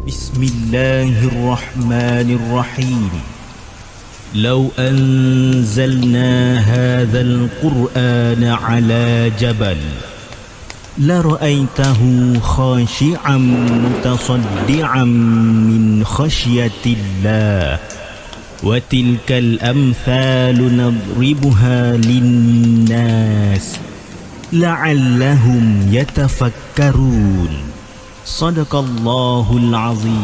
Bismillahirrahmanirrahim. Lau anzalna hadzal Qur'ana ala jabal la ra'aitahu khashi'an mutasaddian min khasyatillah wa tilkal amthalu nadribuha linnas la'allahum yatafakkarun. Sadaqallahul azim.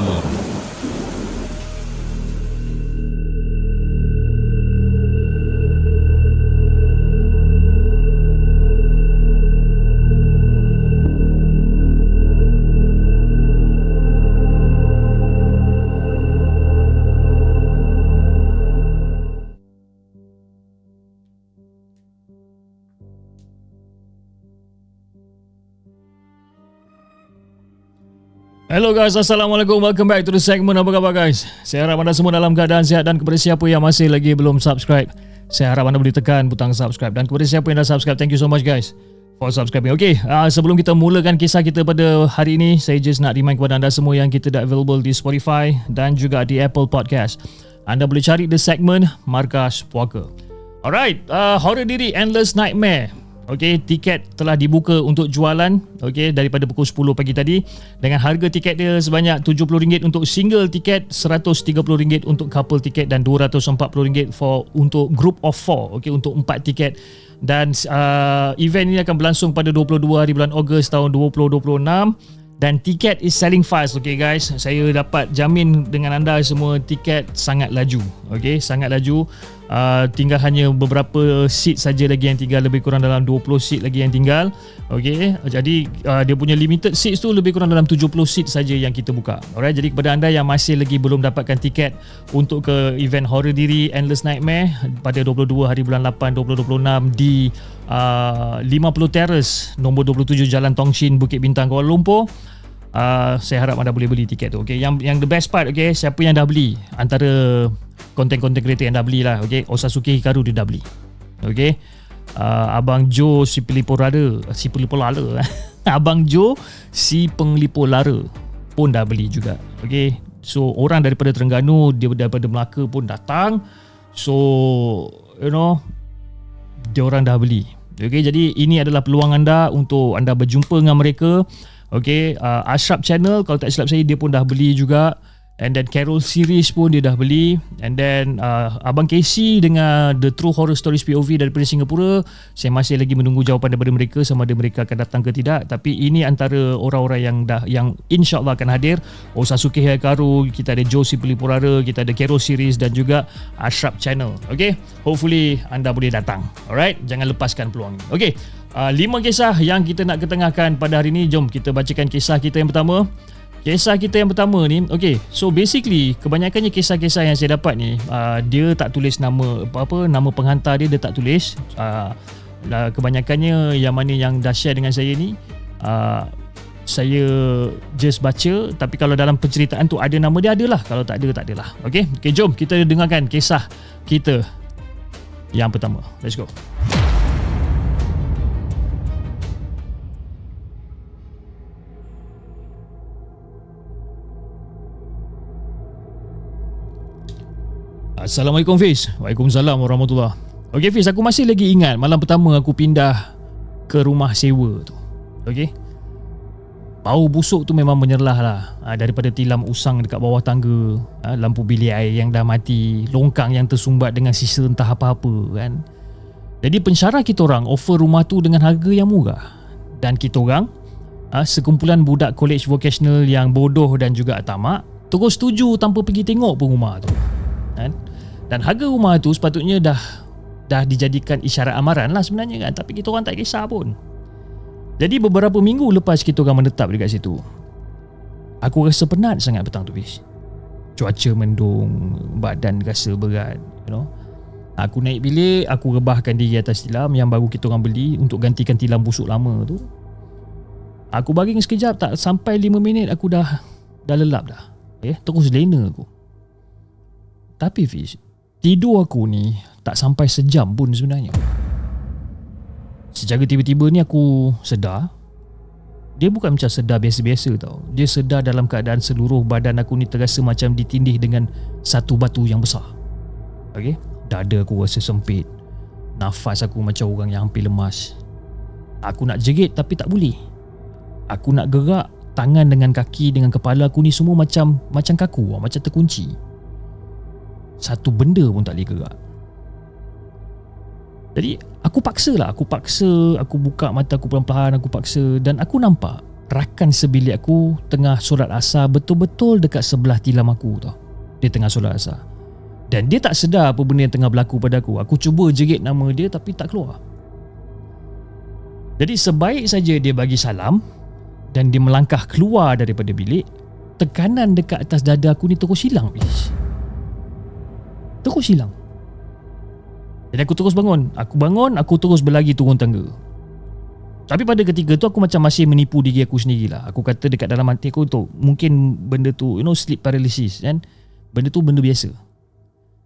Hello guys, Assalamualaikum. Welcome back to the segment. Apa khabar guys? Saya harap anda semua dalam keadaan sihat, dan kepada siapa yang masih lagi belum subscribe, saya harap anda boleh tekan butang subscribe, dan kepada siapa yang dah subscribe, thank you so much guys for subscribing. Okay, sebelum kita mulakan kisah kita pada hari ini, saya just nak remind kepada anda semua yang kita dah available di Spotify dan juga di Apple Podcast. Anda boleh cari the segment Markas Puaka. Alright, horror diri Endless Nightmare. Okey, tiket telah dibuka untuk jualan, okey, daripada pukul 10 pagi tadi, dengan harga tiket dia sebanyak RM70 untuk single tiket, RM130 untuk couple tiket, dan RM240 untuk group of 4, okey, untuk 4 tiket. Dan event ini akan berlangsung pada 22 hari bulan Ogos tahun 2026, dan tiket is selling fast. Okay guys, saya dapat jamin dengan anda semua, tiket sangat laju, okey, sangat laju. Tinggal hanya beberapa seat saja lagi yang tinggal, lebih kurang dalam 20 seat lagi yang tinggal. Okey, jadi dia punya limited seats tu lebih kurang dalam 70 seat saja yang kita buka. Alright, jadi kepada anda yang masih lagi belum dapatkan tiket untuk ke event horror diri Endless Nightmare pada 22 hari bulan 8 2026 di 50 Terrace nombor 27 Jalan Tong Shin, Bukit Bintang, Kuala Lumpur, saya harap anda boleh beli tiket tu. Okay, yang the best part, okay, siapa yang dah beli antara konten-konten kreator yang dah beli lah, okay, Osasuke Hikaru dia dah beli, okay, Abang Joe si Pelipo Lara Abang Joe si Penglipo Lara pun dah beli juga. Okay, so orang daripada Terengganu, dia daripada Melaka pun datang. So you know, dia orang dah beli. Okay, jadi ini adalah peluang anda untuk anda berjumpa dengan mereka. Okay, Ashraf Channel, kalau tak silap saya, dia pun dah beli juga. And then Carol series pun dia dah beli. And then Abang Casey dengan The True Horror Stories POV daripada Singapura, saya masih lagi menunggu jawapan daripada mereka sama ada mereka akan datang ke tidak. Tapi ini antara orang-orang yang insyaAllah akan hadir. Osasuke Hikaru, kita ada Josie Pelipurara, kita ada Carol series, dan juga Ashraf Channel. Okay, hopefully anda boleh datang. Alright, jangan lepaskan peluang ini. Okay, 5 kisah yang kita nak ketengahkan pada hari ini. Jom kita bacakan kisah kita yang pertama. Kisah kita yang pertama ni, okay, so basically kebanyakannya kisah-kisah yang saya dapat ni, dia tak tulis nama nama penghantar dia tak tulis. Kebanyakannya yang mana yang dah share dengan saya ni, saya just baca, tapi kalau dalam penceritaan tu ada nama dia, adalah, kalau tak ada, tak adalah. Okay, jom kita dengarkan kisah kita yang pertama. Let's go. Assalamualaikum Fiz. Waalaikumsalam warahmatullahi. Okay Fiz, aku masih lagi ingat malam pertama aku pindah ke rumah sewa tu. Okay, Bau busuk tu memang menyerlah lah. Daripada tilam usang dekat bawah tangga, lampu bilik air yang dah mati, longkang yang tersumbat dengan sisa entah apa-apa kan. Jadi pensyarah kita orang offer rumah tu dengan harga yang murah. Dan kita orang, sekumpulan budak college vocational yang bodoh dan juga tamak, terus setuju tanpa pergi tengok pun rumah tu kan. Dan harga rumah tu sepatutnya dah dijadikan isyarat amaran lah sebenarnya kan. Tapi kita orang tak kisah pun. Jadi beberapa minggu lepas kita orang menetap dekat situ, aku rasa penat sangat petang tu bis. Cuaca mendung, badan rasa berat, you know. Aku naik bilik, aku rebahkan diri atas tilam yang baru kita orang beli untuk gantikan tilam busuk lama tu. Aku baring sekejap, tak sampai 5 minit aku dah lelap dah. Terus lena aku. Tapi Fiz, tidur aku ni tak sampai sejam pun sebenarnya. Secara tiba-tiba ni aku sedar. Dia bukan macam sedar biasa-biasa tau. Dia sedar dalam keadaan seluruh badan aku ni terasa macam ditindih dengan satu batu yang besar. Okay? Dada aku rasa sempit. Nafas aku macam orang yang hampir lemas. Aku nak jerit tapi tak boleh. Aku nak gerak tangan dengan kaki dengan kepala aku ni semua macam kaku, macam terkunci. Satu benda pun tak boleh gerak. Jadi aku paksa, aku buka mata aku perlahan-lahan, aku paksa dan aku nampak rakan sebilik aku tengah solat asar betul-betul dekat sebelah tilam aku tau. Dia tengah solat asar. Dan dia tak sedar apa benda yang tengah berlaku pada aku. Aku cuba jerit nama dia tapi tak keluar. Jadi sebaik saja dia bagi salam dan dia melangkah keluar daripada bilik, tekanan dekat atas dada aku ni terus hilang please. Terus hilang. Jadi aku terus bangun. Aku terus berlari turun tangga. Tapi pada ketika tu aku macam masih menipu diri aku sendirilah. Aku kata dekat dalam hati aku tu, mungkin benda tu, sleep paralysis kan. Benda tu benda biasa.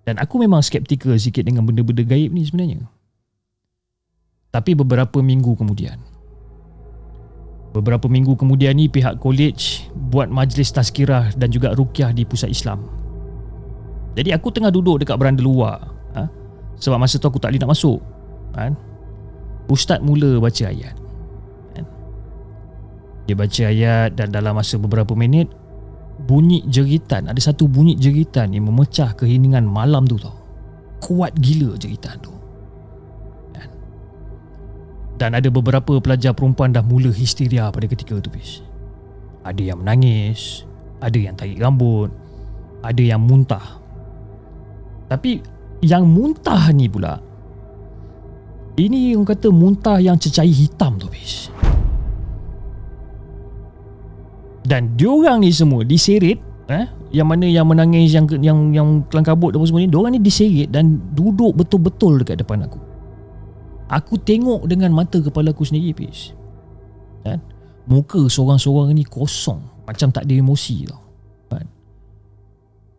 Dan aku memang skeptikal sikit dengan benda-benda gaib ni sebenarnya. Tapi beberapa minggu kemudian ni pihak college buat majlis tazkirah dan juga ruqyah di pusat Islam. Jadi aku tengah duduk dekat beranda luar. Sebab masa tu aku tak boleh nak masuk kan? Ustaz mula baca ayat kan? Dia baca ayat dan dalam masa beberapa minit bunyi jeritan, ada satu bunyi jeritan yang memecah keheningan malam tu tau. Kuat gila jeritan tu kan? Dan ada beberapa pelajar perempuan dah mula histeria pada ketika tu bis. Ada yang menangis, ada yang tarik rambut, ada yang muntah. Tapi yang muntah ni pula, ini orang kata muntah yang cecair hitam tu bis. Dan diorang ni semua diseret, yang mana yang menangis, yang kelang kabut dan semua ni, diorang ni diseret dan duduk betul-betul dekat depan aku. Aku tengok dengan mata kepala aku sendiri bis. Kan? Muka seorang-seorang ni kosong, macam tak ada emosi tau.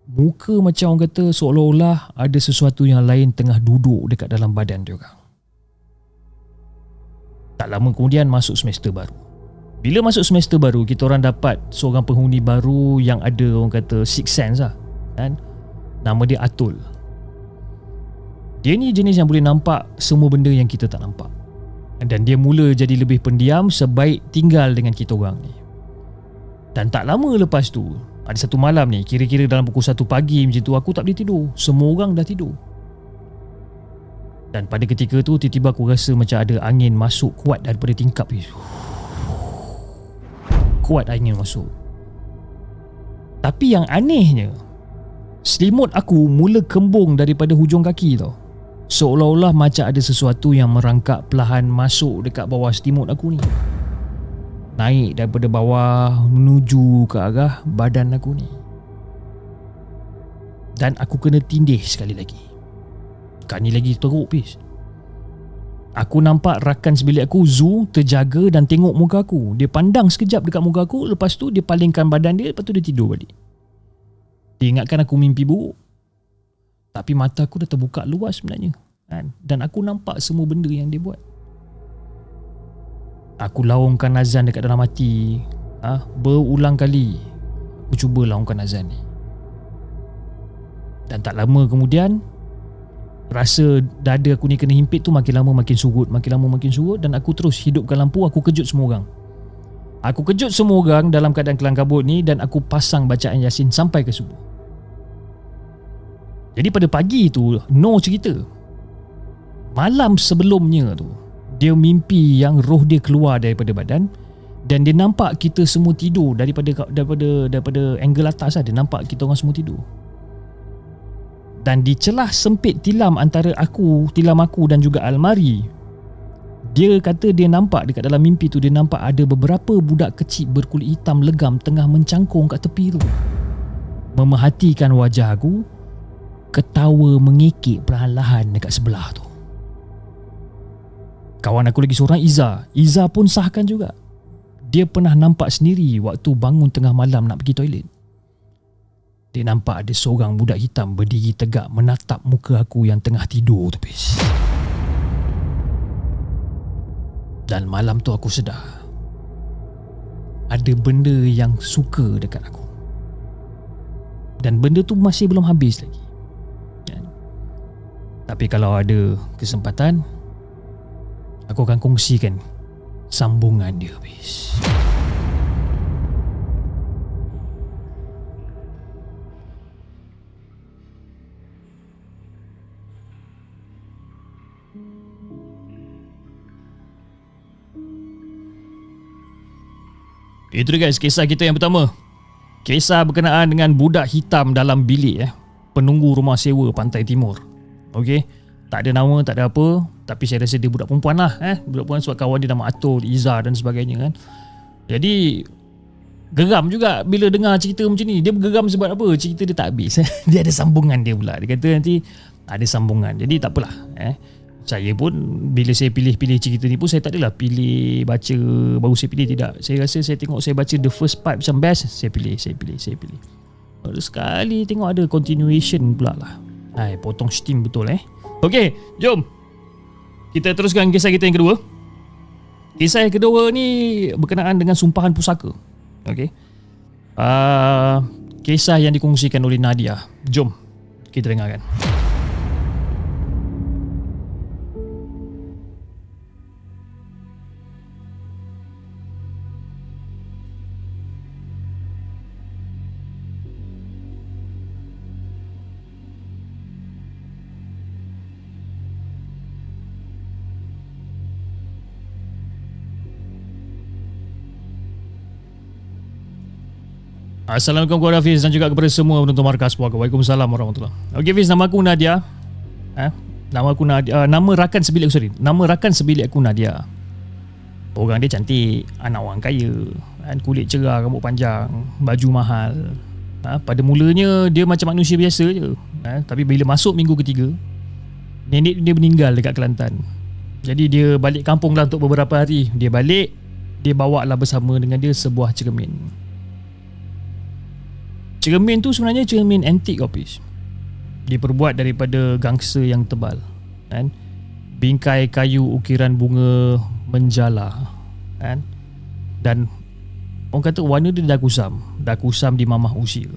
Muka macam orang kata seolah-olah ada sesuatu yang lain tengah duduk dekat dalam badan dia orang. Tak lama kemudian masuk semester baru. Bila masuk semester baru, kita orang dapat seorang penghuni baru yang ada orang kata sixth sense lah kan? Nama dia Atul. Dia ni jenis yang boleh nampak semua benda yang kita tak nampak. Dan dia mula jadi lebih pendiam sebaik tinggal dengan kita orang ni. Dan tak lama lepas tu, ada satu malam ni, kira-kira dalam pukul 1 pagi macam tu, aku tak boleh tidur. Semua orang dah tidur. Dan pada ketika tu, tiba-tiba aku rasa macam ada angin masuk kuat daripada tingkap ni. Kuat angin masuk. Tapi yang anehnya, selimut aku mula kembung daripada hujung kaki tau. Seolah-olah macam ada sesuatu yang merangkak perlahan masuk dekat bawah selimut aku ni. Naik daripada bawah menuju ke arah badan aku ni. Dan aku kena tindih sekali lagi. Kali ni lagi teruk pis. Aku nampak rakan sebilik aku Zu terjaga dan tengok muka aku. Dia pandang sekejap dekat muka aku, lepas tu dia palingkan badan dia, lepas tu dia tidur balik. Dia ingatkan aku mimpi buruk. Tapi mata aku dah terbuka luas sebenarnya kan? Dan aku nampak semua benda yang dia buat. Aku laungkan azan dekat dalam hati. Berulang kali aku cuba laungkan azan ni. Dan tak lama kemudian, rasa dada aku ni kena himpit tu makin lama makin surut, makin lama makin surut. Dan aku terus hidupkan lampu, aku kejut semua orang. Aku kejut semua orang dalam keadaan kelang kabut ni dan aku pasang bacaan Yasin sampai ke subuh. Jadi pada pagi tu Noh cerita malam sebelumnya tu dia mimpi yang roh dia keluar daripada badan dan dia nampak kita semua tidur daripada angle atas lah. Dia nampak kita orang semua tidur. Dan di celah sempit tilam antara tilam aku dan juga almari, dia kata dia nampak dekat dalam mimpi tu, dia nampak ada beberapa budak kecil berkulit hitam legam tengah mencangkung kat tepi tu. Memerhatikan wajah aku, ketawa mengekek perlahan-lahan dekat sebelah tu. Kawan aku lagi seorang, Iza pun sahkan juga. Dia pernah nampak sendiri waktu bangun tengah malam nak pergi toilet. Dia nampak ada seorang budak hitam berdiri tegak menatap muka aku yang tengah tidur tu, bis. Dan malam tu aku sedar ada benda yang suka dekat aku. Dan benda tu masih belum habis lagi. Tapi kalau ada kesempatan, aku akan kongsikan sambungan dia, bis. Itu dia guys, kisah kita yang pertama. Kisah berkenaan dengan budak hitam dalam bilik penunggu rumah sewa Pantai Timur. Okey, tak ada nama, tak ada apa, tapi saya rasa dia budak perempuan lah. Budak perempuan sebab kawan dia nama Atul, Iza dan sebagainya kan. Jadi geram juga bila dengar cerita macam ni. Dia bergeram sebab apa? Cerita dia tak habis. Dia ada sambungan dia pula. Dia kata nanti ada sambungan. Jadi tak apalah. Saya pun bila saya pilih cerita ni pun saya tak adalah pilih baca baru saya pilih, tidak. Saya rasa saya tengok saya baca the first part macam best, saya pilih. Lalu sekali tengok ada continuation pula lah. Potong steam betul Okey, jom kita teruskan kisah kita yang kedua. Kisah yang kedua ni berkenaan dengan sumpahan pusaka. Okey. Kisah yang dikongsikan oleh Nadia. Jom kita dengarkan. Assalamualaikum kepada Hafiz dan juga kepada semua penonton Markas Puaka. Waalaikumsalam warahmatullahi. Okey Hafiz, nama aku Nadia. Nama aku Nadia. Nama rakan sebilik aku Nadia. Orang dia cantik, anak orang kaya, kulit cerah, rambut panjang, baju mahal. Pada mulanya dia macam manusia biasa je. Tapi bila masuk minggu ketiga, nenek dia meninggal dekat Kelantan. Jadi dia balik kampung lah untuk beberapa hari. Dia balik, dia bawa lah bersama dengan dia sebuah cermin. Cermin tu sebenarnya cermin antik, Opis. Diperbuat daripada gangsa yang tebal, bingkai kayu ukiran bunga menjala, dan orang kata warna dia dah kusam di mamah usia.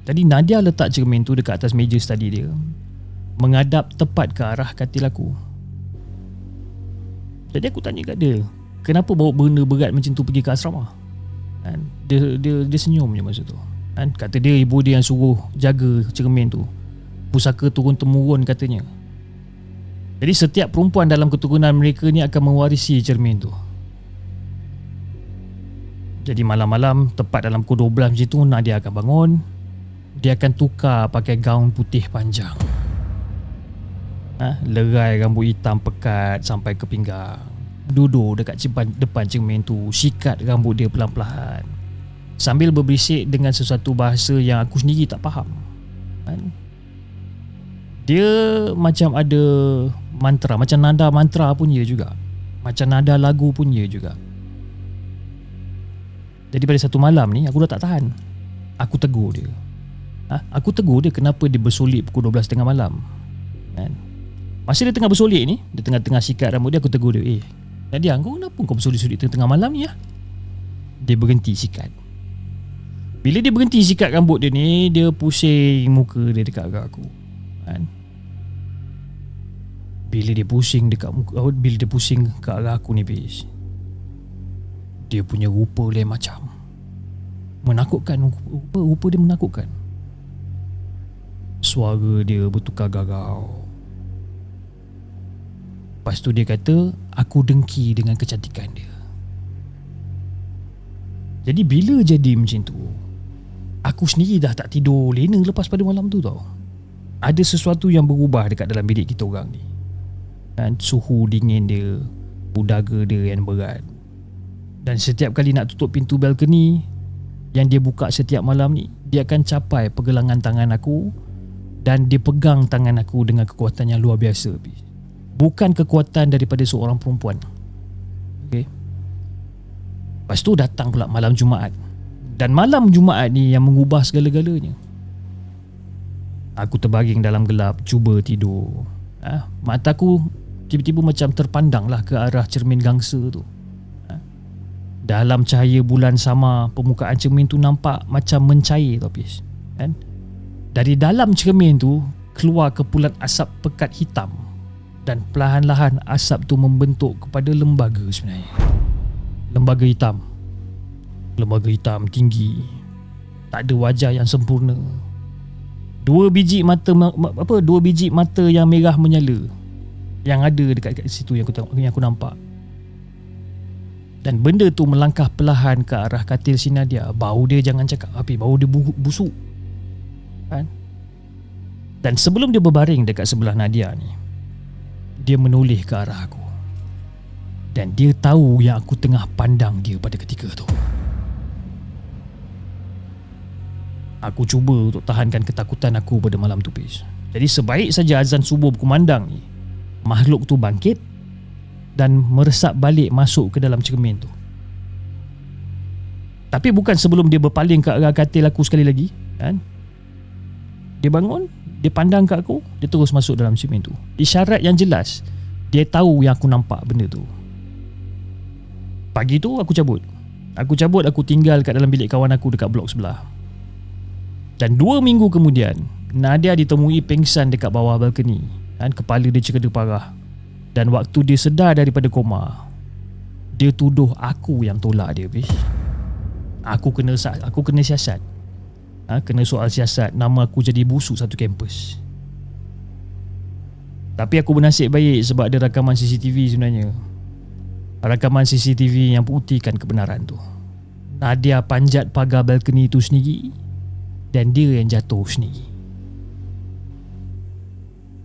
Tadi Nadia letak cermin tu dekat atas meja study dia, menghadap tepat ke arah katil aku. Jadi aku tanya kat dia, kenapa bawa benda berat macam tu pergi ke asrama? Dia senyum je masa tu. Kata dia ibu dia yang suruh jaga cermin tu. Pusaka turun-temurun katanya. Jadi setiap perempuan dalam keturunan mereka ni akan mewarisi cermin tu. Jadi malam-malam tepat dalam pukul 12 macam tu, Nadia akan bangun. Dia akan tukar pakai gaun putih panjang. Lerai rambut hitam pekat sampai ke pinggang. Duduk dekat depan cermin tu, sikat rambut dia pelan-pelan sambil berbisik dengan sesuatu bahasa yang aku sendiri tak faham. Dia macam ada mantra, macam nada mantra pun dia juga, macam nada lagu pun dia juga. Jadi pada satu malam ni aku dah tak tahan. Aku tegur dia. Aku tegur dia kenapa dia bersolek pukul 12 tengah malam. Masa dia tengah bersolek ni, dia tengah-tengah sikat rambut dia, aku tegur dia, Nadia, kau kenapa kau bersolek-solek tengah malam ni? Dia berhenti sikat. Bila dia berhenti sikat rambut dia ni, dia pusing muka dia dekat aku. Bila dia pusing dekat muka, bila dia pusing ke arah aku ni, bis, Dia punya rupa lain macam. Menakutkan, rupa dia menakutkan. Suara dia bertukar garau. Lepas tu dia kata, aku dengki dengan kecantikan dia. Jadi bila jadi macam tu, aku sendiri dah tak tidur lena lepas pada malam tu tau. Ada sesuatu yang berubah dekat dalam bilik kita orang ni. Dan suhu dingin dia, udara dia yang berat. Dan setiap kali nak tutup pintu balkoni yang dia buka setiap malam ni, dia akan capai pergelangan tangan aku dan dia pegang tangan aku dengan kekuatan yang luar biasa. Bukan kekuatan daripada seorang perempuan. Okay. Lepas tu datang pula malam Jumaat. Dan malam Jumaat ni yang mengubah segala-galanya. Aku terbaring dalam gelap, cuba tidur. Mataku tiba-tiba macam terpandang lah ke arah cermin gangsa tu. Dalam cahaya bulan sama, permukaan cermin tu nampak macam mencair tau Pis. Kan? Dari dalam cermin tu keluar kepulan asap pekat hitam. Dan perlahan-lahan asap tu membentuk kepada lembaga sebenarnya. Lembaga hitam. Lembaga hitam tinggi. Tak ada wajah yang sempurna. Dua biji mata yang merah menyala yang ada dekat situ yang aku nampak. Dan benda tu melangkah perlahan ke arah katil si Nadia. Bau dia jangan cakap api, bau dia busuk. Kan? Dan sebelum dia berbaring dekat sebelah Nadia ni, dia menoleh ke arah aku. Dan dia tahu yang aku tengah pandang dia pada ketika tu. Aku cuba untuk tahankan ketakutan aku pada malam tu Pis. Jadi sebaik saja azan subuh berkumandang ni, makhluk tu bangkit dan meresap balik masuk ke dalam cermin tu. Tapi bukan sebelum dia berpaling ke arah katil aku sekali lagi, kan? Dia bangun, dia pandang ke aku, dia terus masuk dalam cermin tu. Isyarat yang jelas, dia tahu yang aku nampak benda tu. Pagi tu aku cabut, aku tinggal kat dalam bilik kawan aku dekat blok sebelah. Dan 2 minggu kemudian, Nadia ditemui pingsan dekat bawah balkoni, kan? Kepala dia cedera parah. Dan waktu dia sedar daripada koma, dia tuduh aku yang tolak dia. Aku kena siasat. Kena soal siasat, nama aku jadi busuk satu kampus. Tapi aku bernasib baik sebab ada rakaman CCTV sebenarnya. Rakaman CCTV yang buktikan kebenaran tu. Nadia panjat pagar balkoni tu sendiri dan dia yang jatuh sendiri.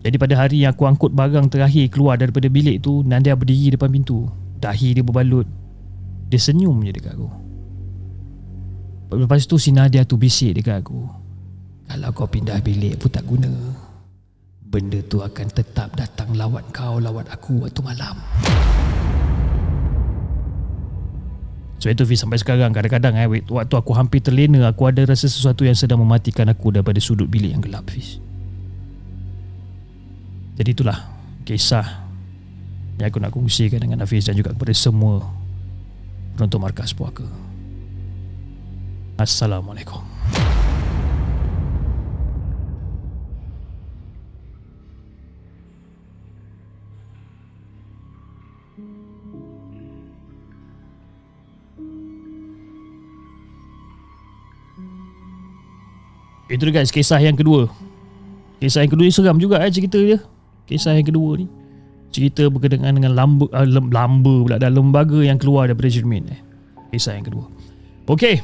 Jadi pada hari yang aku angkut barang terakhir keluar daripada bilik tu, Nadia berdiri depan pintu. Dahi dia berbalut. Dia senyum je dekat aku. Lepas tu si Nadia tu bisik dekat aku, kalau kau pindah bilik pun tak guna. Benda tu akan tetap datang lawat kau, lawat aku waktu malam. So itu Fiz, sampai sekarang kadang-kadang waktu aku hampir terlena, aku ada rasa sesuatu yang sedang mematikan aku daripada sudut bilik yang gelap Fiz. Jadi itulah kisah yang aku nak kongsikan dengan Hafiz dan juga kepada semua penonton Markas Puaka. Assalamualaikum. Itu guys, kisah yang kedua. Kisah yang kedua ni seram juga cerita dia. Kisah yang kedua ni cerita berkenaan dengan lembaga yang keluar daripada cermin. Kisah yang kedua. Okey,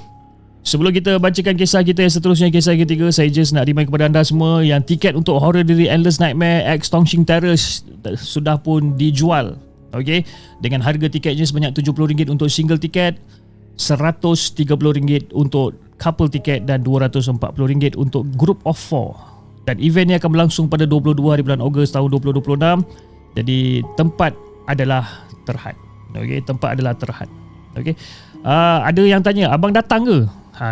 sebelum kita bacakan kisah kita yang seterusnya, kisah yang ketiga, saya just nak remind kepada anda semua yang tiket untuk Horror Diri Endless Nightmare X Tongshing Terrace sudah pun dijual. Okey, dengan harga tiketnya sebanyak RM70 untuk single tiket, RM130 untuk couple tiket dan RM240 untuk group of 4. Dan event ni akan berlangsung pada 22 hari bulan Ogos tahun 2026. Jadi tempat adalah terhad. Okey, tempat adalah terhad. Okey. Ada yang tanya, abang datang ke?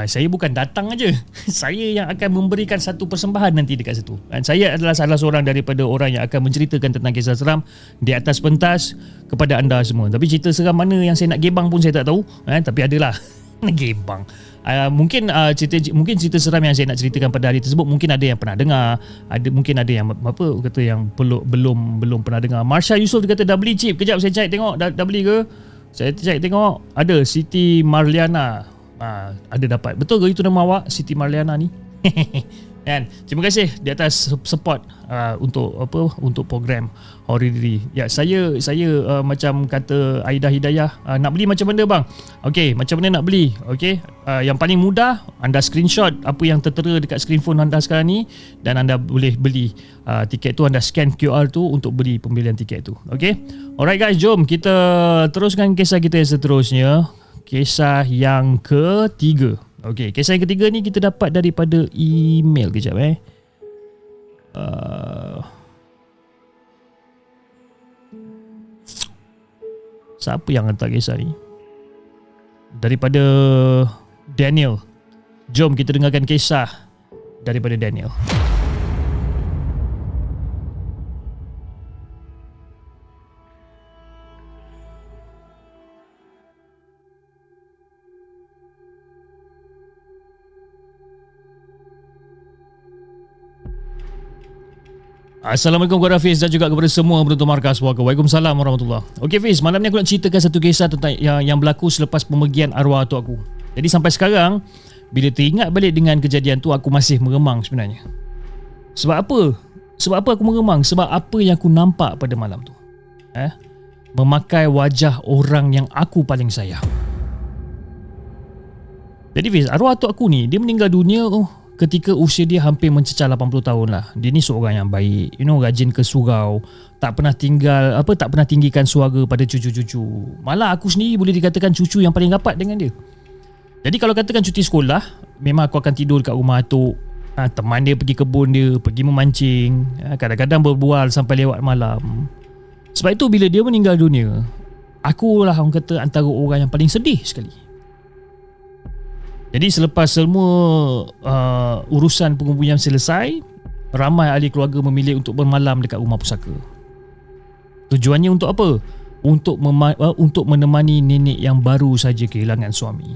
Saya bukan datang aja. Saya yang akan memberikan satu persembahan nanti dekat situ. Dan saya adalah salah seorang daripada orang yang akan menceritakan tentang kisah seram di atas pentas kepada anda semua. Tapi cerita seram mana yang saya nak gebang pun saya tak tahu. Tapi adalah nak gebang. Mungkin cerita seram yang saya nak ceritakan pada hari tersebut mungkin ada yang pernah dengar, mungkin ada yang yang belum pernah dengar. Marsha Yusof dia kata dah beli chip. Kejap saya cari tengok dah beli ke. Saya check tengok ada Siti Marliana. Ada dapat. Betul ke itu nama awak, Siti Marliana ni? Kan? Terima kasih di atas support untuk program Horror Diri. Ya, saya macam kata Aida Hidayah, nak beli macam mana bang? Okey, macam mana nak beli? Okey, yang paling mudah anda screenshot apa yang tertera dekat screen phone anda sekarang ni dan anda boleh beli tiket tu, anda scan QR tu untuk beli pembelian tiket tu. Okey. Alright guys, jom kita teruskan kisah kita yang seterusnya. Kisah yang ketiga. Okey, kisah yang ketiga ni kita dapat daripada email. Kejap siapa yang hantar kisah ni? Daripada Daniel. Jom kita dengarkan kisah daripada Daniel. Assalamualaikum kepada Hafiz dan juga kepada semua penonton markas warga. Waalaikumsalam warahmatullahi. Okey Hafiz, malam ni aku nak ceritakan satu kisah tentang yang berlaku selepas pemergian arwah atuk aku. Jadi sampai sekarang, bila teringat balik dengan kejadian tu, aku masih meremang sebenarnya. Sebab apa? Sebab apa aku meremang? Sebab apa yang aku nampak pada malam tu. Memakai wajah orang yang aku paling sayang. Jadi Hafiz, arwah atuk aku ni, dia meninggal dunia ketika usia dia hampir mencecah 80 tahun lah. Dia ni seorang yang baik, rajin ke surau, tak pernah tinggikan suara pada cucu-cucu. Malah aku sendiri boleh dikatakan cucu yang paling rapat dengan dia. Jadi kalau katakan cuti sekolah, memang aku akan tidur dekat rumah atuk, teman dia pergi kebun dia, pergi memancing, kadang-kadang berbual sampai lewat malam. Sebab itu bila dia meninggal dunia, akulah orang kata antara orang yang paling sedih sekali. Jadi selepas semua urusan penguburan selesai, ramai ahli keluarga memilih untuk bermalam dekat rumah pusaka. Tujuannya untuk apa? Untuk menemani nenek yang baru saja kehilangan suami.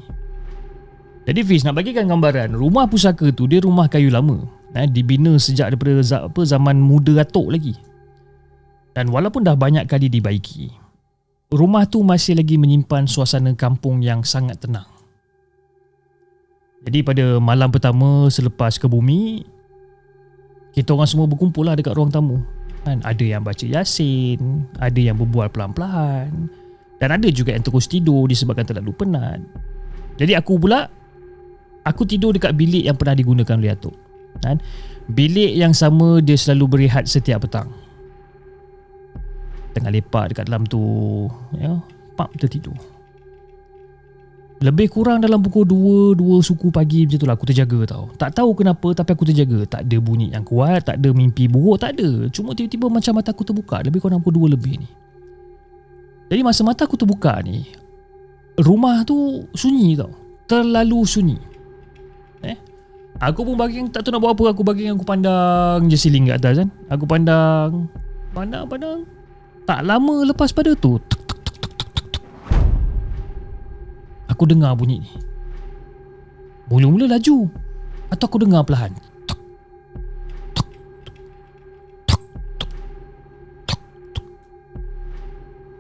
Jadi Fiz, nak bagikan gambaran, rumah pusaka tu dia rumah kayu lama, dibina sejak daripada zaman muda atuk lagi. Dan walaupun dah banyak kali dibaiki, rumah tu masih lagi menyimpan suasana kampung yang sangat tenang. Jadi pada malam pertama selepas ke bumi, kita orang semua berkumpul lah dekat ruang tamu. Ada yang baca Yasin, ada yang berbual pelan-pelan, dan ada juga yang terus tidur disebabkan terlalu penat. Jadi aku tidur dekat bilik yang pernah digunakan oleh atuk. Bilik yang sama dia selalu berehat setiap petang. Tengah lepak dekat dalam tu, tertidur. Lebih kurang dalam pukul 2 suku pagi macam tu lah aku terjaga tau. Tak tahu kenapa tapi aku terjaga. Tak ada bunyi yang kuat, tak ada mimpi buruk, tak ada. Cuma tiba-tiba macam mata aku terbuka lebih kurang pukul 2 lebih ni. Jadi masa mata aku terbuka ni, rumah tu sunyi tau. Terlalu sunyi. Aku pun baking tak tahu nak buat apa. Aku pandang je ceiling kat atas kan. Aku pandang. Tak lama lepas pada tu, aku dengar bunyi ni. Mula-mula laju, atau aku dengar perlahan.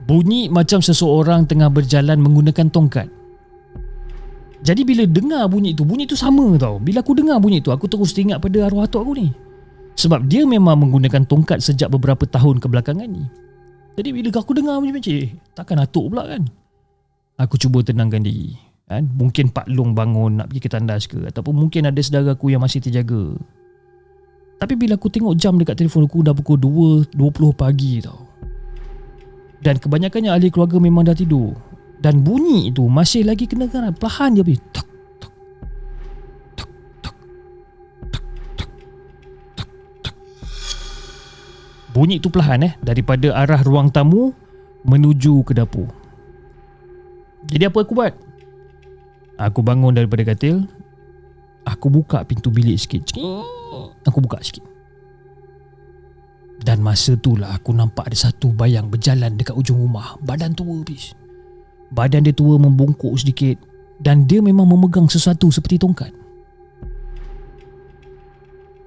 Bunyi macam seseorang tengah berjalan menggunakan tongkat. Jadi bila dengar bunyi tu sama tau. Bila aku dengar bunyi tu, aku terus teringat pada arwah atuk aku ni. Sebab dia memang menggunakan tongkat sejak beberapa tahun kebelakangan ni. Jadi bila aku dengar bunyi macam, takkan atuk pula kan? Aku cuba tenangkan diri. Mungkin Pak Long bangun nak pergi ke tandas ke, ataupun mungkin ada saudara aku yang masih terjaga. Tapi bila aku tengok jam dekat telefon aku, dah pukul 2.20 pagi tau. Dan kebanyakannya ahli keluarga memang dah tidur. Dan bunyi itu masih lagi kedengaran. Perlahan je bunyi. Tak, tak, tak, tak, tak, tak, tak, tak. Bunyi itu perlahan daripada arah ruang tamu menuju ke dapur. Jadi apa aku buat? Aku bangun daripada katil. Aku buka pintu bilik sikit. Aku buka sikit. Dan masa tu lah aku nampak ada satu bayang berjalan dekat ujung rumah. Badan tua habis. Badan dia tua, membungkuk sedikit. Dan dia memang memegang sesuatu seperti tongkat.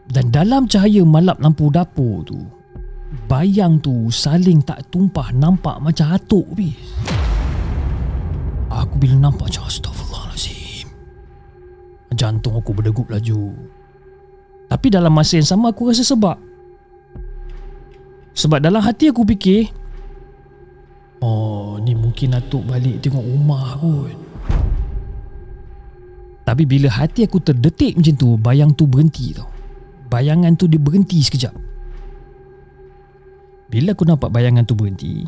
Dan dalam cahaya malap lampu dapur tu, bayang tu saling tak tumpah nampak macam atuk habis. Aku bila nampak macam astagfirullahalazim, jantung aku berdegup laju. Tapi dalam masa yang sama aku rasa sebab dalam hati aku fikir, oh, ni mungkin Atuk balik tengok rumah kot. Tapi bila hati aku terdetik macam tu, bayang tu berhenti tau. Bayangan tu dia berhenti sekejap. Bila aku nampak bayangan tu berhenti,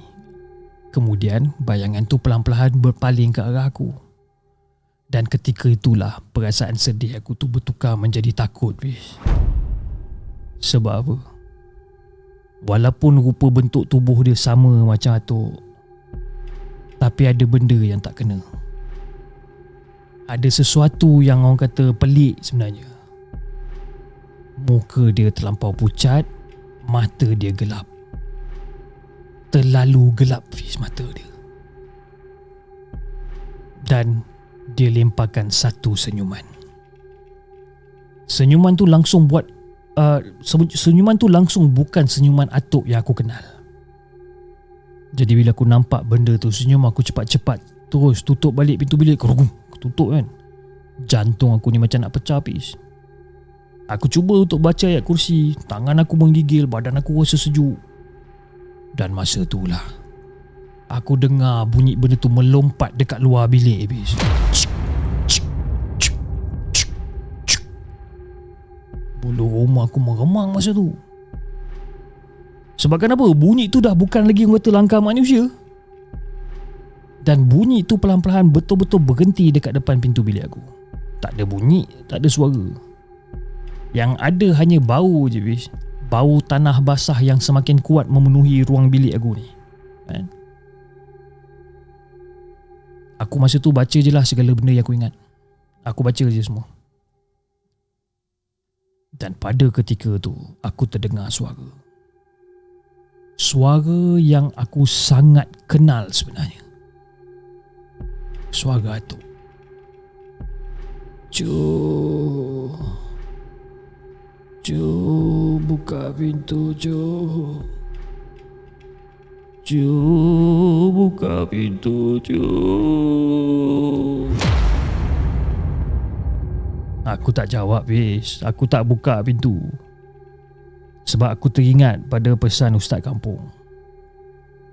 kemudian bayangan tu pelan-pelan berpaling ke arah aku. Dan ketika itulah perasaan sedih aku tu bertukar menjadi takut, Fiz. Sebab apa? Walaupun rupa bentuk tubuh dia sama macam Atuk, tapi ada benda yang tak kena. Ada sesuatu yang orang kata pelik sebenarnya. Muka dia terlampau pucat, mata dia gelap. Terlalu gelap, Fiz, mata dia. Dan dia lemparkan satu senyuman. Senyuman tu langsung senyuman tu langsung bukan senyuman Atuk yang aku kenal. Jadi bila aku nampak benda tu senyum, aku cepat-cepat terus tutup balik pintu bilik. Aku tutup kan. Jantung aku ni macam nak pecah, Fiz. Aku cuba untuk baca ayat kursi. Tangan aku menggigil, badan aku rasa sejuk. Dan masa itulah aku dengar bunyi benda tu melompat dekat luar bilik, Fiz. Bulu rumah aku meremang masa tu. Sebab kenapa? Bunyi tu dah bukan lagi orang kata langkah manusia. Dan bunyi tu pelan-pelan betul-betul berhenti dekat depan pintu bilik aku. Tak ada bunyi, tak ada suara. Yang ada hanya bau je, Fiz. Bau tanah basah yang semakin kuat memenuhi ruang bilik aku ni. Kan? Aku masa tu baca je lah segala benda yang aku ingat. Aku baca je semua. Dan pada ketika tu aku terdengar suara. Suara yang aku sangat kenal sebenarnya. Suara Atuk. Jo, buka pintu, Jo. Jo, buka pintu, Jo. Aku tak jawab, Fiz. Aku tak buka pintu. Sebab aku teringat pada pesan Ustaz kampung.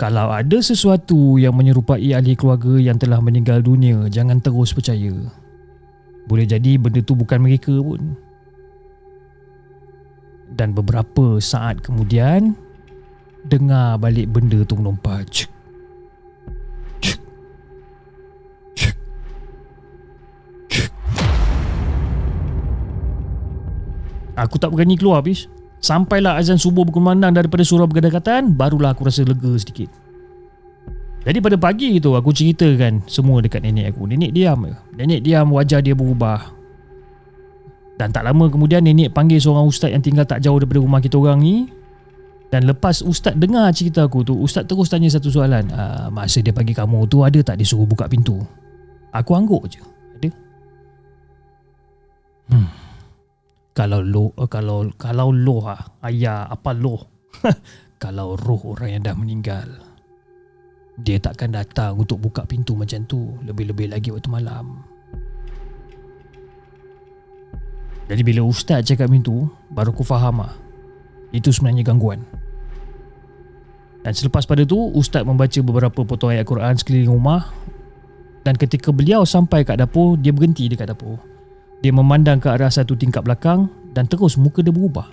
Kalau ada sesuatu yang menyerupai ahli keluarga yang telah meninggal dunia, jangan terus percaya. Boleh jadi benda tu bukan mereka pun. Dan beberapa saat kemudian, dengar balik benda tu melompat. Cik. Cik. Cik. Cik. Aku tak berani keluar, Fiz. Sampailah azan subuh berkumandang daripada surau bergadang-gadang, barulah aku rasa lega sedikit. Jadi pada pagi tu aku ceritakan semua dekat nenek aku. Nenek diam. Nenek diam, wajah dia berubah. Dan tak lama kemudian nenek panggil seorang ustaz yang tinggal tak jauh daripada rumah kita orang ni. Dan lepas ustaz dengar cerita aku tu, ustaz terus tanya satu soalan. Masa dia panggil kamu tu ada tak dia suruh buka pintu? Aku angguk je. Ada. Kalau loh ayah apa loh. Kalau roh orang yang dah meninggal, dia takkan datang untuk buka pintu macam tu, lebih-lebih lagi waktu malam. Jadi bila ustaz cakap pintu, baru aku faham itu sebenarnya gangguan. Dan selepas pada tu, ustaz membaca beberapa potong ayat Quran sekeliling rumah. Dan ketika beliau sampai kat dapur, dia berhenti dekat dapur. Dia memandang ke arah satu tingkap belakang dan terus muka dia berubah.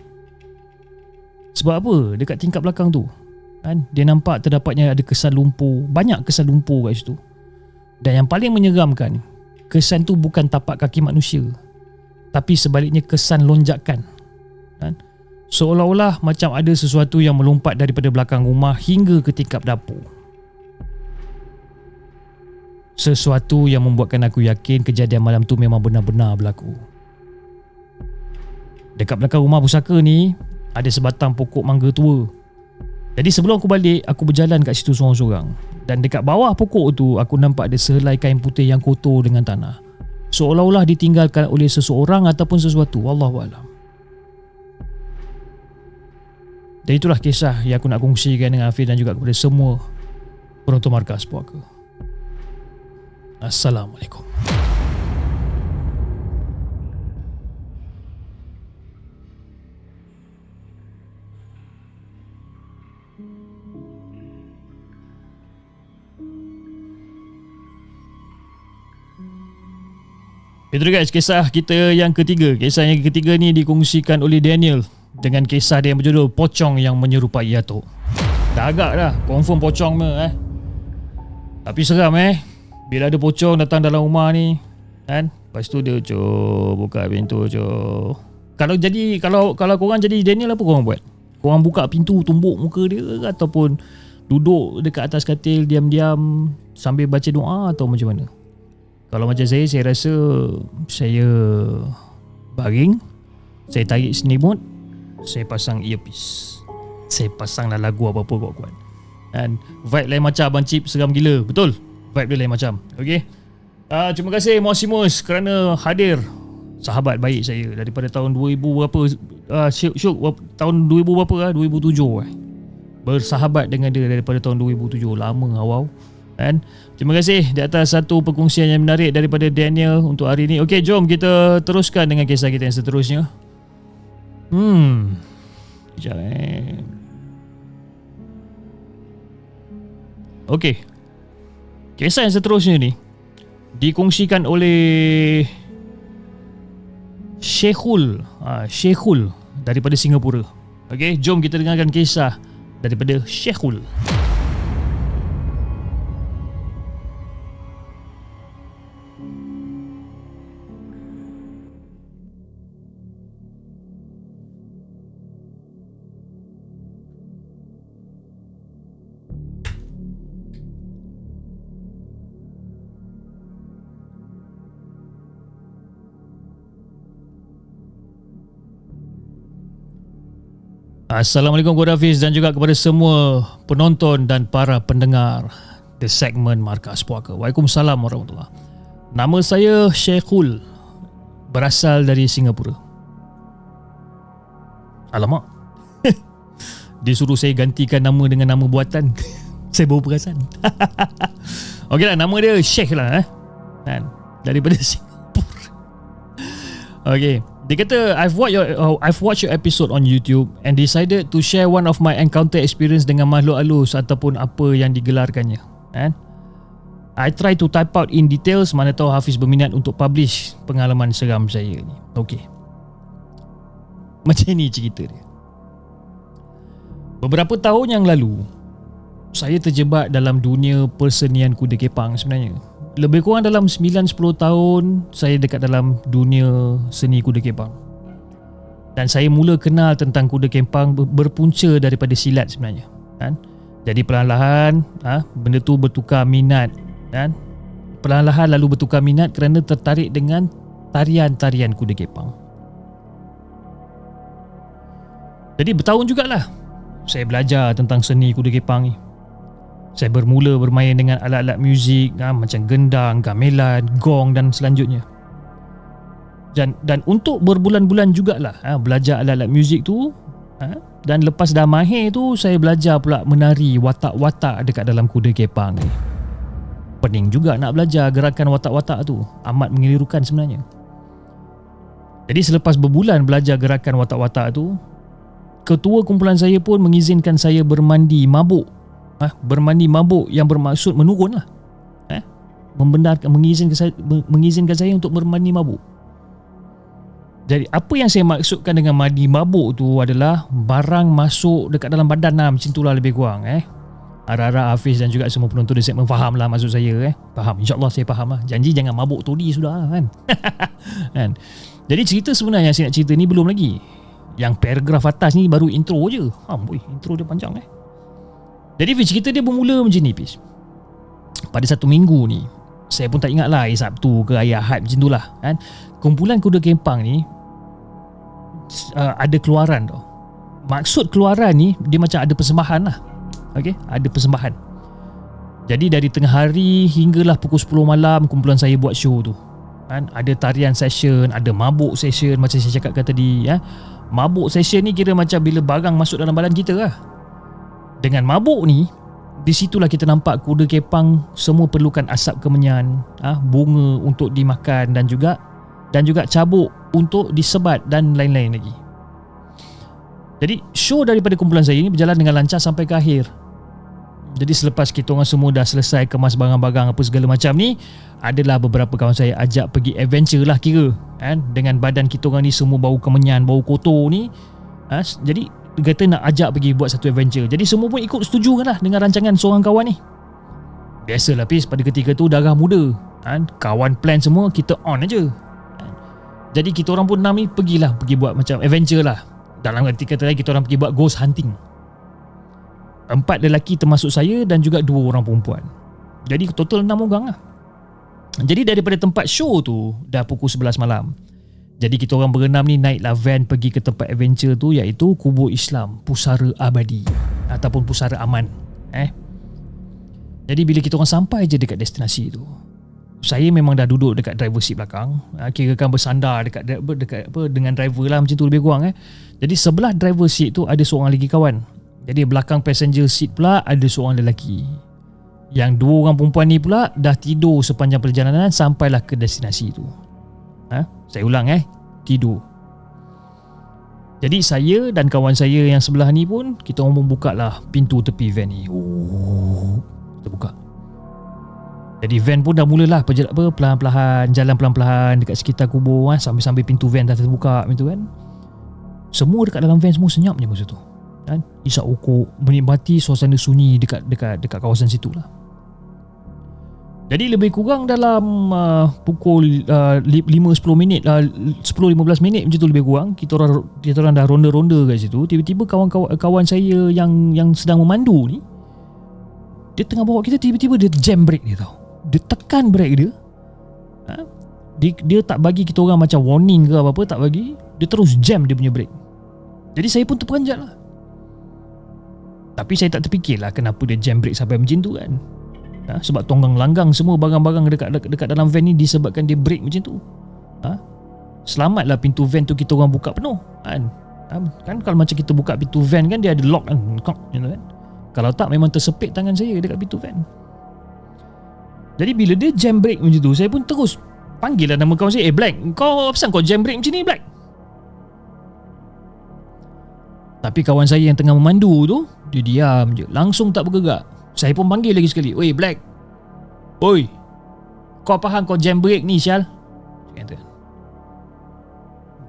Sebab apa? Dekat tingkap belakang tu kan, dia nampak terdapatnya ada kesan lumpur. Banyak kesan lumpur kat situ. Dan yang paling menyeramkan, kesan tu bukan tapak kaki manusia, tapi sebaliknya kesan lonjakan kan? Seolah-olah macam ada sesuatu yang melompat daripada belakang rumah hingga ke tingkap dapur. Sesuatu yang membuatkan aku yakin kejadian malam tu memang benar-benar berlaku. Dekat belakang rumah pusaka ni ada sebatang pokok mangga tua. Jadi sebelum aku balik, aku berjalan kat situ seorang-seorang. Dan dekat bawah pokok tu aku nampak ada sehelai kain putih yang kotor dengan tanah. Seolah-olah ditinggalkan oleh seseorang ataupun sesuatu. Wallahualam. Dan itulah kisah yang aku nak kongsikan dengan Hafiz dan juga kepada semua penonton Markas Puaka. Assalamualaikum. Itu guys, kisah kita yang ketiga. Kisah yang ketiga ni dikongsikan oleh Daniel dengan kisah dia yang berjudul Pocong yang Menyerupai Atuk. Dah agak dah, confirm pocong me Tapi seram bila ada pocong datang dalam rumah ni kan. Lepas tu dia buka pintu Kalau korang jadi Daniel, apa korang buat? Korang buka pintu, tumbuk muka dia ke, ataupun duduk dekat atas katil diam-diam sambil baca doa, atau macam mana? Kalau macam saya rasa saya baring, saya tarik selimut, saya pasang earpiece, saya pasanglah lagu apa-apa kuat-kuat. Dan vibe lain macam Abang Cip, seram gila. Betul, vibe dia lain macam. Okay, terima kasih Mosimus kerana hadir, sahabat baik saya daripada tahun 2000 berapa, Syuk tahun 2000 berapa 2007 bersahabat dengan dia daripada tahun 2007. Lama wow. Dan terima kasih di atas satu perkongsian yang menarik daripada Daniel untuk hari ini. Okey, jom kita teruskan dengan kisah kita yang seterusnya. Sekejap Okey, kisah yang seterusnya ni dikongsikan oleh Sheikhul daripada Singapura. Okey, jom kita dengarkan kisah daripada Sheikhul. Assalamualaikum kepada Hafiz dan juga kepada semua penonton dan para pendengar The Segment Markas Puaka. Waalaikumsalam warahmatullahi. Nama saya Sheikhul, berasal dari Singapura. Alamak, disuruh saya gantikan nama dengan nama buatan. Saya baru perasan. Okeylah, nama dia Sheikh lah kan, daripada Singapura. Okey, dia kata I've watched your episode on YouTube and decided to share one of my encounter experience dengan makhluk halus ataupun apa yang digelarkannya. I try to type out in details, mana tahu Hafiz berminat untuk publish pengalaman seram saya ni. Okey, macam ni cerita dia. Beberapa tahun yang lalu, saya terjebak dalam dunia persenian kuda kepang sebenarnya. Lebih kurang dalam 9-10 tahun saya dekat dalam dunia seni kuda kepang. Dan saya mula kenal tentang kuda kepang berpunca daripada silat sebenarnya kan. Jadi perlahan-lahan benda tu bertukar minat kan. Perlahan-lahan lalu bertukar minat kerana tertarik dengan tarian-tarian kuda kepang. Jadi bertahun jugalah saya belajar tentang seni kuda kepang ni. Saya bermula bermain dengan alat-alat muzik macam gendang, gamelan, gong dan selanjutnya. Dan untuk berbulan-bulan jugalah belajar alat-alat muzik tu. Dan lepas dah mahir tu, saya belajar pula menari watak-watak dekat dalam kuda kepang ni. Pening juga nak belajar gerakan watak-watak tu. Amat mengelirukan sebenarnya. Jadi selepas berbulan belajar gerakan watak-watak tu, ketua kumpulan saya pun mengizinkan saya bermandi mabuk. Bermandi mabuk yang bermaksud menurun lah. Membenarkan, mengizinkan saya untuk bermandi mabuk. Jadi apa yang saya maksudkan dengan mandi mabuk tu adalah barang masuk dekat dalam badan lah, macam tu lah lebih kurang. Harap-harap Hafiz dan juga semua penonton di segmen faham lah maksud saya. Faham, insyaAllah saya faham lah. Janji jangan mabuk todi sudah kan. Kan? Jadi cerita sebenarnya yang saya nak cerita ni belum lagi. Yang paragraf atas ni baru intro je. Intro dia panjang Jadi Fiz, cerita dia bermula macam ni Fiz. Pada satu minggu ni, saya pun tak ingat lah hari Sabtu ke hari Ahad macam tu lah kan. Kumpulan kuda kempang ni ada keluaran tau. Maksud keluaran ni dia macam ada persembahan lah. Okay, ada persembahan. Jadi dari tengah hari hinggalah pukul 10 malam kumpulan saya buat show tu kan. Ada tarian session, ada mabuk session macam saya cakapkan tadi Mabuk session ni kira macam bila barang masuk dalam badan kita lah. Dengan mabuk ni, Di situlah kita nampak kuda kepang semua perlukan asap kemenyan, bunga untuk dimakan dan juga cabuk untuk disebat dan lain-lain lagi. Jadi show daripada kumpulan saya ini berjalan dengan lancar sampai ke akhir. Jadi selepas kita orang semua dah selesai kemas barang-barang apa segala macam ni, adalah beberapa kawan saya ajak pergi adventure lah kira, kan? Dengan badan kita orang ni semua bau kemenyan, bau kotor ni, jadi dia kata nak ajak pergi buat satu adventure. Jadi semua pun ikut setuju kan lah dengan rancangan seorang kawan ni. Biasalah Pis, pada ketika tu darah muda, kan? Kawan plan semua, kita on aja, kan? Jadi kita orang pun 6 ni pergi buat macam adventure lah. Dalam arti kata lain, kita orang pergi buat ghost hunting. 4 lelaki termasuk saya dan juga 2 orang perempuan. Jadi total 6 orang lah. Jadi daripada tempat show tu dah pukul 11 malam. Jadi kita orang berenam ni naiklah van pergi ke tempat adventure tu, iaitu Kubur Islam Pusara Abadi ataupun Pusara Aman. Jadi bila kita orang sampai je dekat destinasi tu, saya memang dah duduk dekat driver seat belakang, kirakan bersandar dekat dengan driver lah, macam tu lebih kurang. Jadi sebelah driver seat tu ada seorang lagi kawan. Jadi belakang passenger seat pula ada seorang lelaki. Yang 2 orang perempuan ni pula dah tidur sepanjang perjalanan sampailah ke destinasi tu. Saya ulang tidur. Jadi saya dan kawan saya yang sebelah ni pun, kita orang pun buka lah pintu tepi van ni. Kita buka. Jadi van pun dah mulalah perlahan-lahan, jalan pelan-pelan dekat sekitar kubur, sambil-sambil pintu van dah terbuka gitu kan. Semua dekat dalam van semua senyap je masa tu, kan? Isap rokok, menikmati suasana sunyi dekat kawasan situ lah. Jadi lebih kurang dalam pukul 5-10 minit, 10-15 minit macam tu lebih kurang, kita orang dah ronda-ronda kat situ. Tiba-tiba kawan saya yang sedang memandu ni, dia tengah bawa kita, tiba-tiba dia jam brake dia tau. Dia tekan brake dia. Dia tak bagi kita orang macam warning ke apa-apa, tak bagi. Dia terus jam dia punya brake. Jadi saya pun terperanjat lah. Tapi saya tak terfikirlah kenapa dia jam brake sampai macam tu kan. Sebab tonggang langgang semua barang-barang dekat dalam van ni disebabkan dia brake macam tu. Selamatlah pintu van tu kita orang buka penuh, kan? Kan kalau macam kita buka pintu van kan dia ada lock kan, kan? Kalau tak memang tersepit tangan saya dekat pintu van. Jadi bila dia jam brake macam tu, saya pun terus panggil lah nama kawan saya, Black, kau apa kau jam brake macam ni Black? Tapi kawan saya yang tengah memandu tu, dia diam je, langsung tak bergerak. Saya pun panggil lagi sekali, oi Black, oi, kau faham kau jam brake ni sial?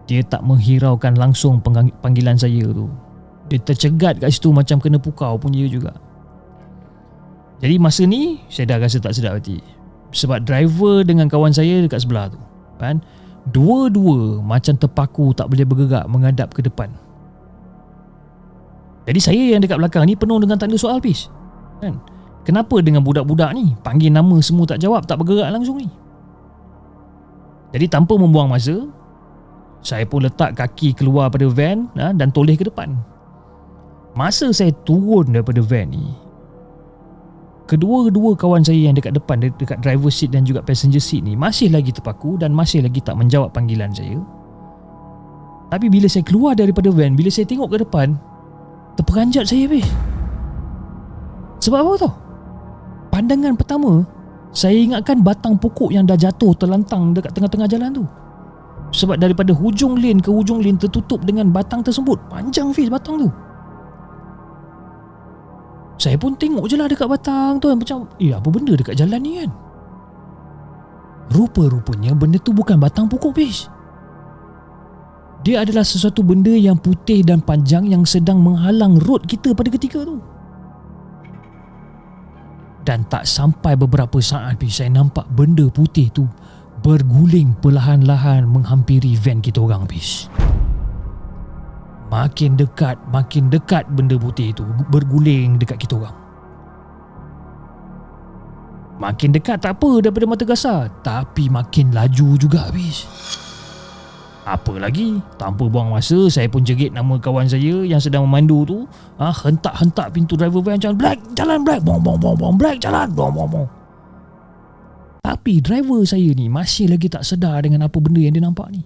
Dia tak menghiraukan langsung panggilan saya tu. Dia tercegat kat situ macam kena pukau pun dia juga. Jadi masa ni saya dah rasa tak sedap hati. Sebab driver dengan kawan saya dekat sebelah tu, kan, dua-dua macam terpaku tak boleh bergerak menghadap ke depan. Jadi saya yang dekat belakang ni penuh dengan tanda soal Pis, kan? Kenapa dengan budak-budak ni panggil nama semua tak jawab, tak bergerak langsung ni? Jadi tanpa membuang masa, saya pun letak kaki keluar pada van dan toleh ke depan. Masa saya turun daripada van ni, kedua-dua kawan saya yang dekat depan, dekat driver seat dan juga passenger seat ni, masih lagi terpaku dan masih lagi tak menjawab panggilan saya. Tapi bila saya keluar daripada van, bila saya tengok ke depan, terperanjat saya habis. Sebab apa tau? Pandangan pertama, saya ingatkan batang pokok yang dah jatuh terlantang dekat tengah-tengah jalan tu. Sebab daripada hujung lane ke hujung lane tertutup dengan batang tersebut. Panjang Fiz batang tu. Saya pun tengok je lah dekat batang tu, macam apa benda dekat jalan ni kan. Rupa-rupanya benda tu bukan batang pokok Fiz. Dia adalah sesuatu benda yang putih dan panjang yang sedang menghalang road kita pada ketika tu. Dan tak sampai beberapa saat Fiz, saya nampak benda putih tu berguling perlahan-lahan menghampiri van kita orang Fiz. Makin dekat benda putih itu berguling dekat kita orang. Makin dekat tak apa daripada mata kasar, tapi makin laju juga Fiz. Apa lagi, tanpa buang masa, saya pun jerit nama kawan saya yang sedang memandu tu, hentak-hentak pintu driver van, macam Black, jalan Black, bong bong bong bong, Black, jalan, bong bong bong. Tapi driver saya ni masih lagi tak sedar dengan apa benda yang dia nampak ni.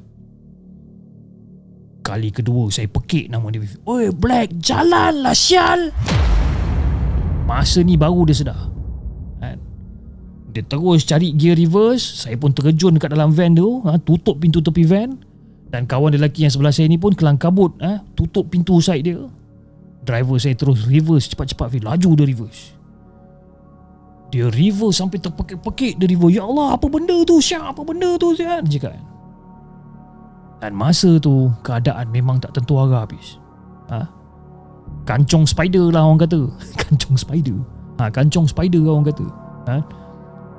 Kali kedua saya pekik nama dia, oi Black, jalan lah sial. Masa ni baru dia sedar kan? Dia terus cari gear reverse. Saya pun terjun dekat dalam van tu, tutup pintu tepi van. Dan kawan dia lelaki yang sebelah saya ni pun kelang kabut, tutup pintu side dia. Driver saya terus reverse cepat-cepat, laju dia reverse. Dia reverse sampai terpekik-pekik dia reverse. Ya Allah, apa benda tu Syah? Apa benda tu Syah? Dia cakap. Dan masa tu keadaan memang tak tentu arah habis. Kancong spider lah orang kata. Kancong spider. Kancong spider lah orang kata.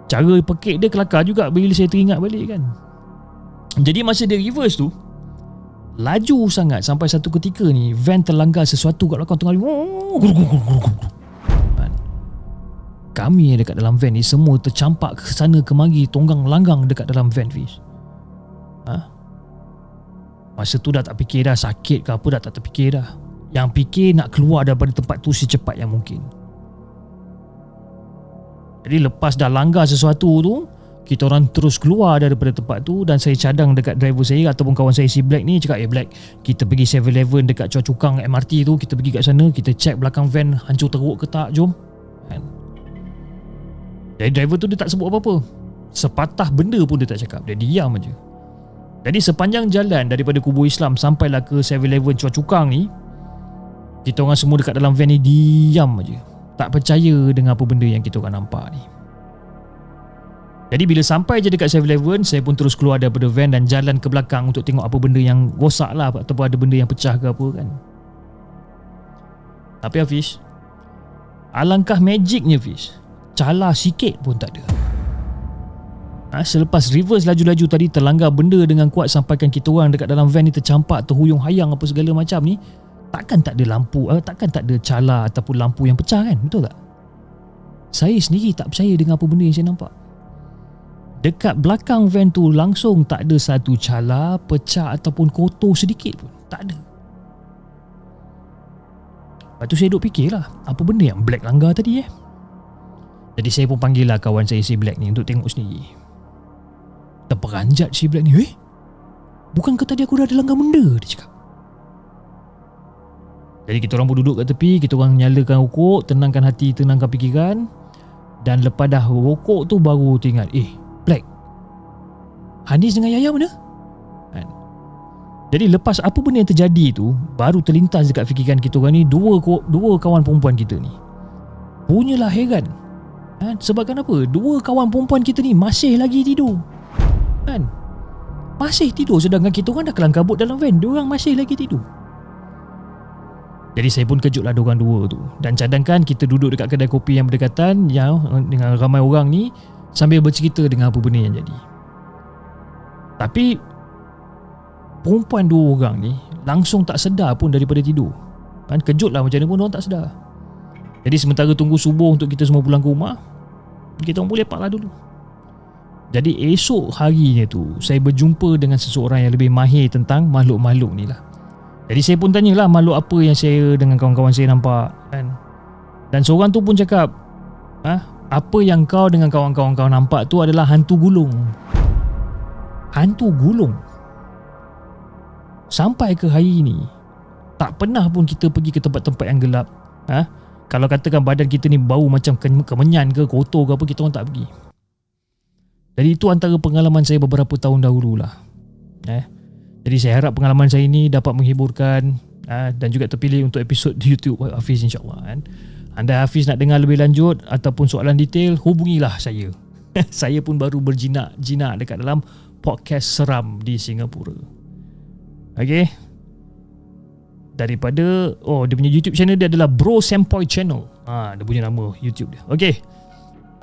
Cara pekik dia kelakar juga bila saya teringat balik kan. Jadi masa dia reverse tu, laju sangat sampai satu ketika ni van terlanggar sesuatu kat belakang tengah. Kami yang dekat dalam van ni semua tercampak ke sana kemari, tonggang langgang dekat dalam van Fiz. Masa tu dah tak fikir dah sakit ke apa, dah tak terfikir dah. Yang fikir nak keluar daripada tempat tu secepat yang mungkin. Jadi lepas dah langgar sesuatu tu, kita orang terus keluar daripada tempat tu. Dan saya cadang dekat driver saya ataupun kawan saya si Black ni, cakap Black, kita pergi 7-Eleven dekat Choa Chu Kang MRT tu, kita pergi kat sana, kita check belakang van hancur teruk ke tak, jom. Jadi driver tu dia tak sebut apa-apa, sepatah benda pun dia tak cakap, dia diam aja. Jadi sepanjang jalan daripada Kubur Islam sampailah ke 7-Eleven Choa Chu Kang ni, kita orang semua dekat dalam van ni diam aja, tak percaya dengan apa benda yang kita orang nampak ni. Jadi bila sampai je dekat 7-Eleven, saya pun terus keluar daripada van dan jalan ke belakang untuk tengok apa benda yang rosak lah, ataupun ada benda yang pecah ke apa kan. Tapi Hafiz, alangkah magicnya Hafiz, cala sikit pun tak ada. Selepas reverse laju-laju tadi, terlanggar benda dengan kuat sampaikan kita orang dekat dalam van ni tercampak, terhuyung hayang apa segala macam ni, takkan tak ada lampu, takkan tak ada cala ataupun lampu yang pecah kan, betul tak? Saya sendiri tak percaya dengan apa benda yang saya nampak. Dekat belakang van tu langsung tak ada satu cala, pecah ataupun kotor sedikit pun, tak ada. Lepas tu saya duk fikirlah, apa benda yang Black langgar tadi Jadi saya pun panggil lah kawan saya si Black ni untuk tengok sendiri. Terperanjat si Black ni, bukankah tadi aku dah ada langgar benda, dia cakap. Jadi kita orang pun duduk kat tepi, kita orang nyalakan rokok, tenangkan hati, tenangkan fikiran. Dan lepas dah rokok tu baru teringat, Black, Hanis dengan Yaya mana? Jadi lepas apa benda yang terjadi tu, baru terlintas dekat fikiran kita orang ni, dua kawan perempuan kita ni punyalah heran. Sebabkan apa? Dua kawan perempuan kita ni masih lagi tidur. Masih tidur, sedangkan kita orang dah kelang kabut dalam van, diorang masih lagi tidur. Jadi saya pun kejutlah diorang dua tu. Dan cadangkan kita duduk dekat kedai kopi yang berdekatan yang dengan ramai orang ni, sambil bercerita dengan apa benda yang jadi. Tapi perempuan dua orang ni langsung tak sedar pun daripada tidur. Kejutlah macam mana pun diorang tak sedar. Jadi sementara tunggu subuh untuk kita semua pulang ke rumah, kita orang boleh lepak lah dulu. Jadi esok harinya tu, saya berjumpa dengan seseorang yang lebih mahir tentang makhluk-makhluk ni lah. Jadi saya pun tanyalah makhluk apa yang saya dengan kawan-kawan saya nampak kan. Dan seorang tu pun cakap, apa yang kau dengan kawan-kawan kau nampak tu adalah hantu gulung. Hantu gulung. Sampai ke hari ni, tak pernah pun kita pergi ke tempat-tempat yang gelap. Kalau katakan badan kita ni bau macam kemenyan ke, kotor ke apa, kita orang tak pergi. Jadi itu antara pengalaman saya beberapa tahun dahulu lah. Jadi saya harap pengalaman saya ini dapat menghiburkan dan juga terpilih untuk episod di YouTube Hafiz insyaAllah kan. Anda Hafiz nak dengar lebih lanjut ataupun soalan detail, hubungilah saya. Saya pun baru berjinak dekat dalam podcast seram di Singapura. Okay. Daripada dia punya YouTube channel dia adalah Bro Sempoi Channel. Dia punya nama YouTube dia. Okay.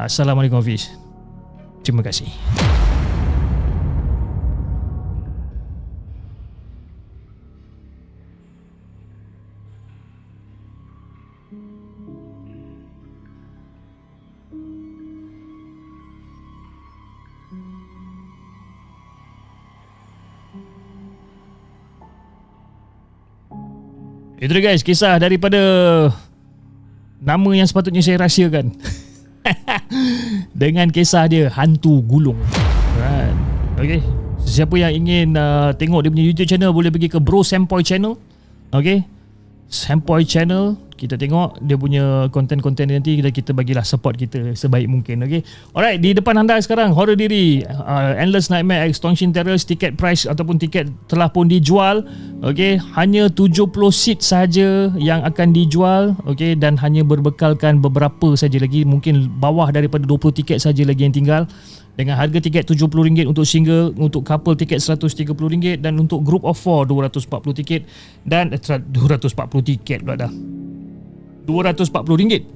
Assalamualaikum Hafiz. Terima kasih. Itu dia guys, kisah daripada nama yang sepatutnya saya rahsiakan. Dengan kisah dia hantu gulung. Okay. Siapa yang ingin tengok dia punya YouTube channel boleh pergi ke Bro Sempoi Channel. Okay. Sempoi Channel Kita tengok dia punya konten-konten nanti dan kita bagilah support kita sebaik mungkin. Okay. Alright, di depan anda sekarang Horror Diri, Endless Nightmare Extinction Terrace, tiket price ataupun tiket telah pun dijual. Okay, hanya 70 seat saja yang akan dijual. Okay, dan hanya berbekalkan beberapa saja lagi, mungkin bawah daripada 20 tiket saja lagi yang tinggal. Dengan harga tiket RM70 untuk single, untuk couple tiket RM130 dan untuk group of 4 RM240 tiket dan RM240 tiket pula dah. RM240.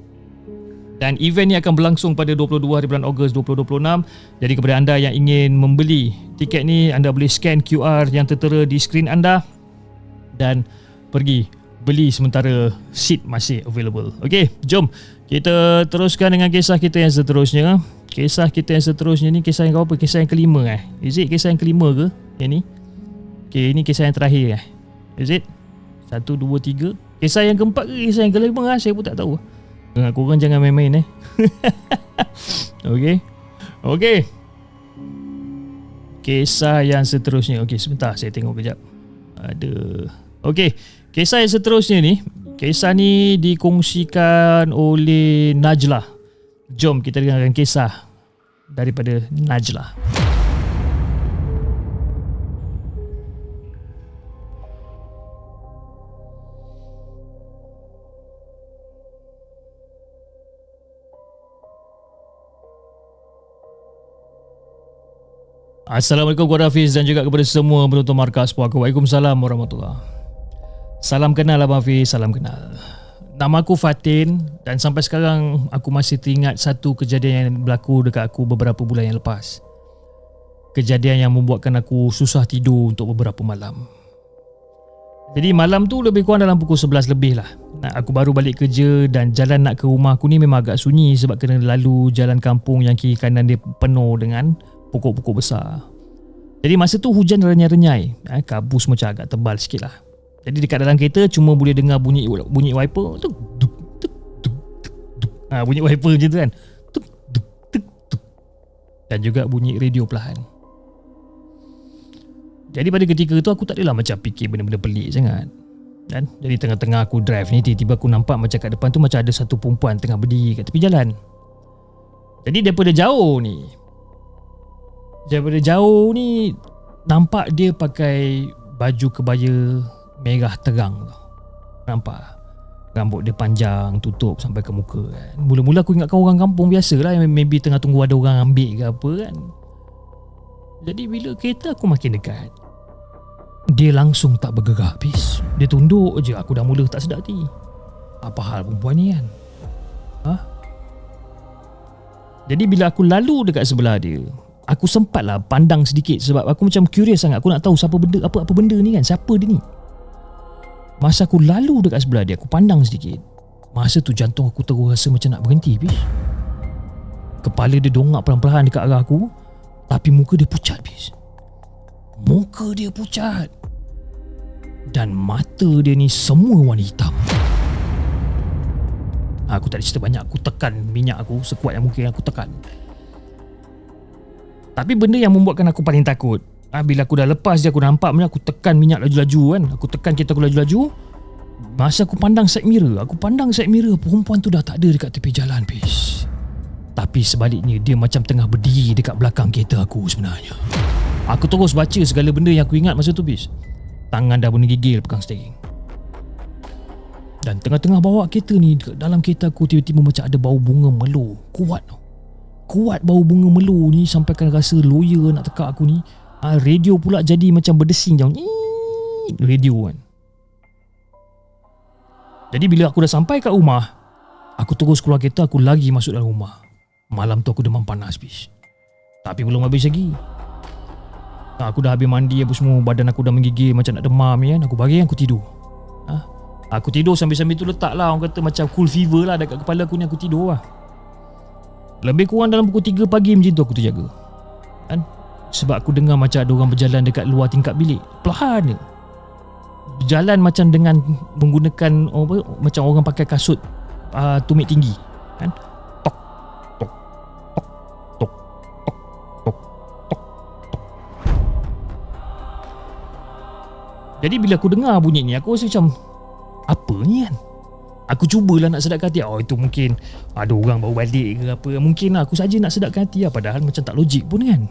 Dan event ni akan berlangsung pada 22 hari bulan Ogos 2026. Jadi kepada anda yang ingin membeli tiket ni, anda boleh scan QR yang tertera di skrin anda dan pergi beli sementara seat masih available. Okey, jom kita teruskan dengan kisah kita yang seterusnya. Kisah kita yang seterusnya ni kisah yang apa? Kisah yang kelima Is it kisah yang kelima ke? Yang ni? Okay, ini kisah yang terakhir Is it? 1, 2, 3. Kisah yang keempat ke kisah yang kelima Saya pun tak tahu. Korang jangan main-main Okay. Okay. Kisah yang seterusnya. Okay, sebentar saya tengok kejap. Ada. Okay, kisah yang seterusnya ni, kisah ni dikongsikan oleh Najlah. Jom kita dengarkan kisah daripada Najlah. Assalamualaikum kepada Hafiz dan juga kepada semua penonton Markas Puaka. Waalaikumsalam warahmatullahi. Salam kenal Abang Hafiz, salam kenal. Nama aku Fatin dan sampai sekarang aku masih teringat satu kejadian yang berlaku dekat aku beberapa bulan yang lepas. Kejadian yang membuatkan aku susah tidur untuk beberapa malam. Jadi malam tu lebih kurang dalam pukul 11 lebih lah. Aku baru balik kerja dan jalan nak ke rumah aku ni memang agak sunyi sebab kena lalu jalan kampung yang kiri kanan dia penuh dengan pokok-pokok besar. Jadi masa tu hujan renyai-renyai, kabus macam agak tebal sikit lah. Jadi dekat dalam kereta cuma boleh dengar bunyi wiper tu, bunyi wiper je tu kan, dan juga bunyi radio perlahan. Jadi pada ketika tu aku tak adalah macam fikir benda-benda pelik sangat. Dan jadi tengah-tengah aku drive ni, tiba-tiba aku nampak macam kat depan tu macam ada satu perempuan tengah berdiri kat tepi jalan. Jadi daripada jauh ni nampak dia pakai baju kebaya merah terang tu. Nampak rambut dia panjang tutup sampai ke muka kan. Mula-mula aku ingatkan orang kampung biasa lah, yang maybe tengah tunggu ada orang ambil ke apa kan. Jadi bila kereta aku makin dekat, dia langsung tak bergerak habis. Dia tunduk je. Aku dah mula tak sedap hati. Apa hal perempuan ni kan? Jadi bila aku lalu dekat sebelah dia, aku sempatlah pandang sedikit sebab aku macam curious sangat. Aku nak tahu siapa benda, apa benda ni kan, siapa dia ni. Masa aku lalu dekat sebelah dia, aku pandang sedikit. Masa tu jantung aku terus rasa macam nak berhenti bis. Kepala dia dongak perlahan-lahan dekat arah aku, tapi muka dia pucat bis. Muka dia pucat. Dan mata dia ni semua warna hitam. Aku tak ada cerita banyak. Aku tekan minyak aku sekuat yang mungkin aku tekan. Tapi benda yang membuatkan aku paling takut, bila aku dah lepas dia, aku nampak macam aku tekan minyak laju-laju kan. Aku tekan kereta aku laju-laju. Masa aku pandang side mirror, perempuan tu dah tak ada dekat tepi jalan bis. Tapi sebaliknya dia macam tengah berdiri dekat belakang kereta aku sebenarnya. Aku terus baca segala benda yang aku ingat masa tu bis. Tangan dah gigil pegang steering. Dan tengah-tengah bawa kereta ni, dalam kereta aku tiba-tiba macam ada bau bunga melu. Kuat bau bunga melu ni sampai kan rasa lawyer nak tekak aku ni. Radio pula jadi macam berdesing jauh. Radio kan. Jadi bila aku dah sampai kat rumah, aku terus keluar kereta, aku lagi masuk dalam rumah. Malam tu aku demam panas bis. Tapi belum habis lagi. Aku dah habis mandi apa semua, badan aku dah menggigil macam nak demam ni kan. Aku bagi aku tidur. Aku tidur sambil-sambil tu letak lah, orang kata macam cool fever lah dekat kepala aku ni. Aku tidur lah. Lebih kurang dalam pukul 3 pagi macam tu aku terjaga kan? Sebab aku dengar macam ada orang berjalan dekat luar tingkap bilik. Perlahan je. Berjalan macam dengan menggunakan macam orang pakai kasut tumit tinggi kan? Tok tok tok tok tok tok tok tok. Jadi bila aku dengar bunyi ni, aku rasa macam apa ni kan? Aku cubalah nak sedapkan hati. Itu mungkin ada orang baru balik ke apa. Mungkin aku saja nak sedapkan hati lah. Padahal macam tak logik pun kan.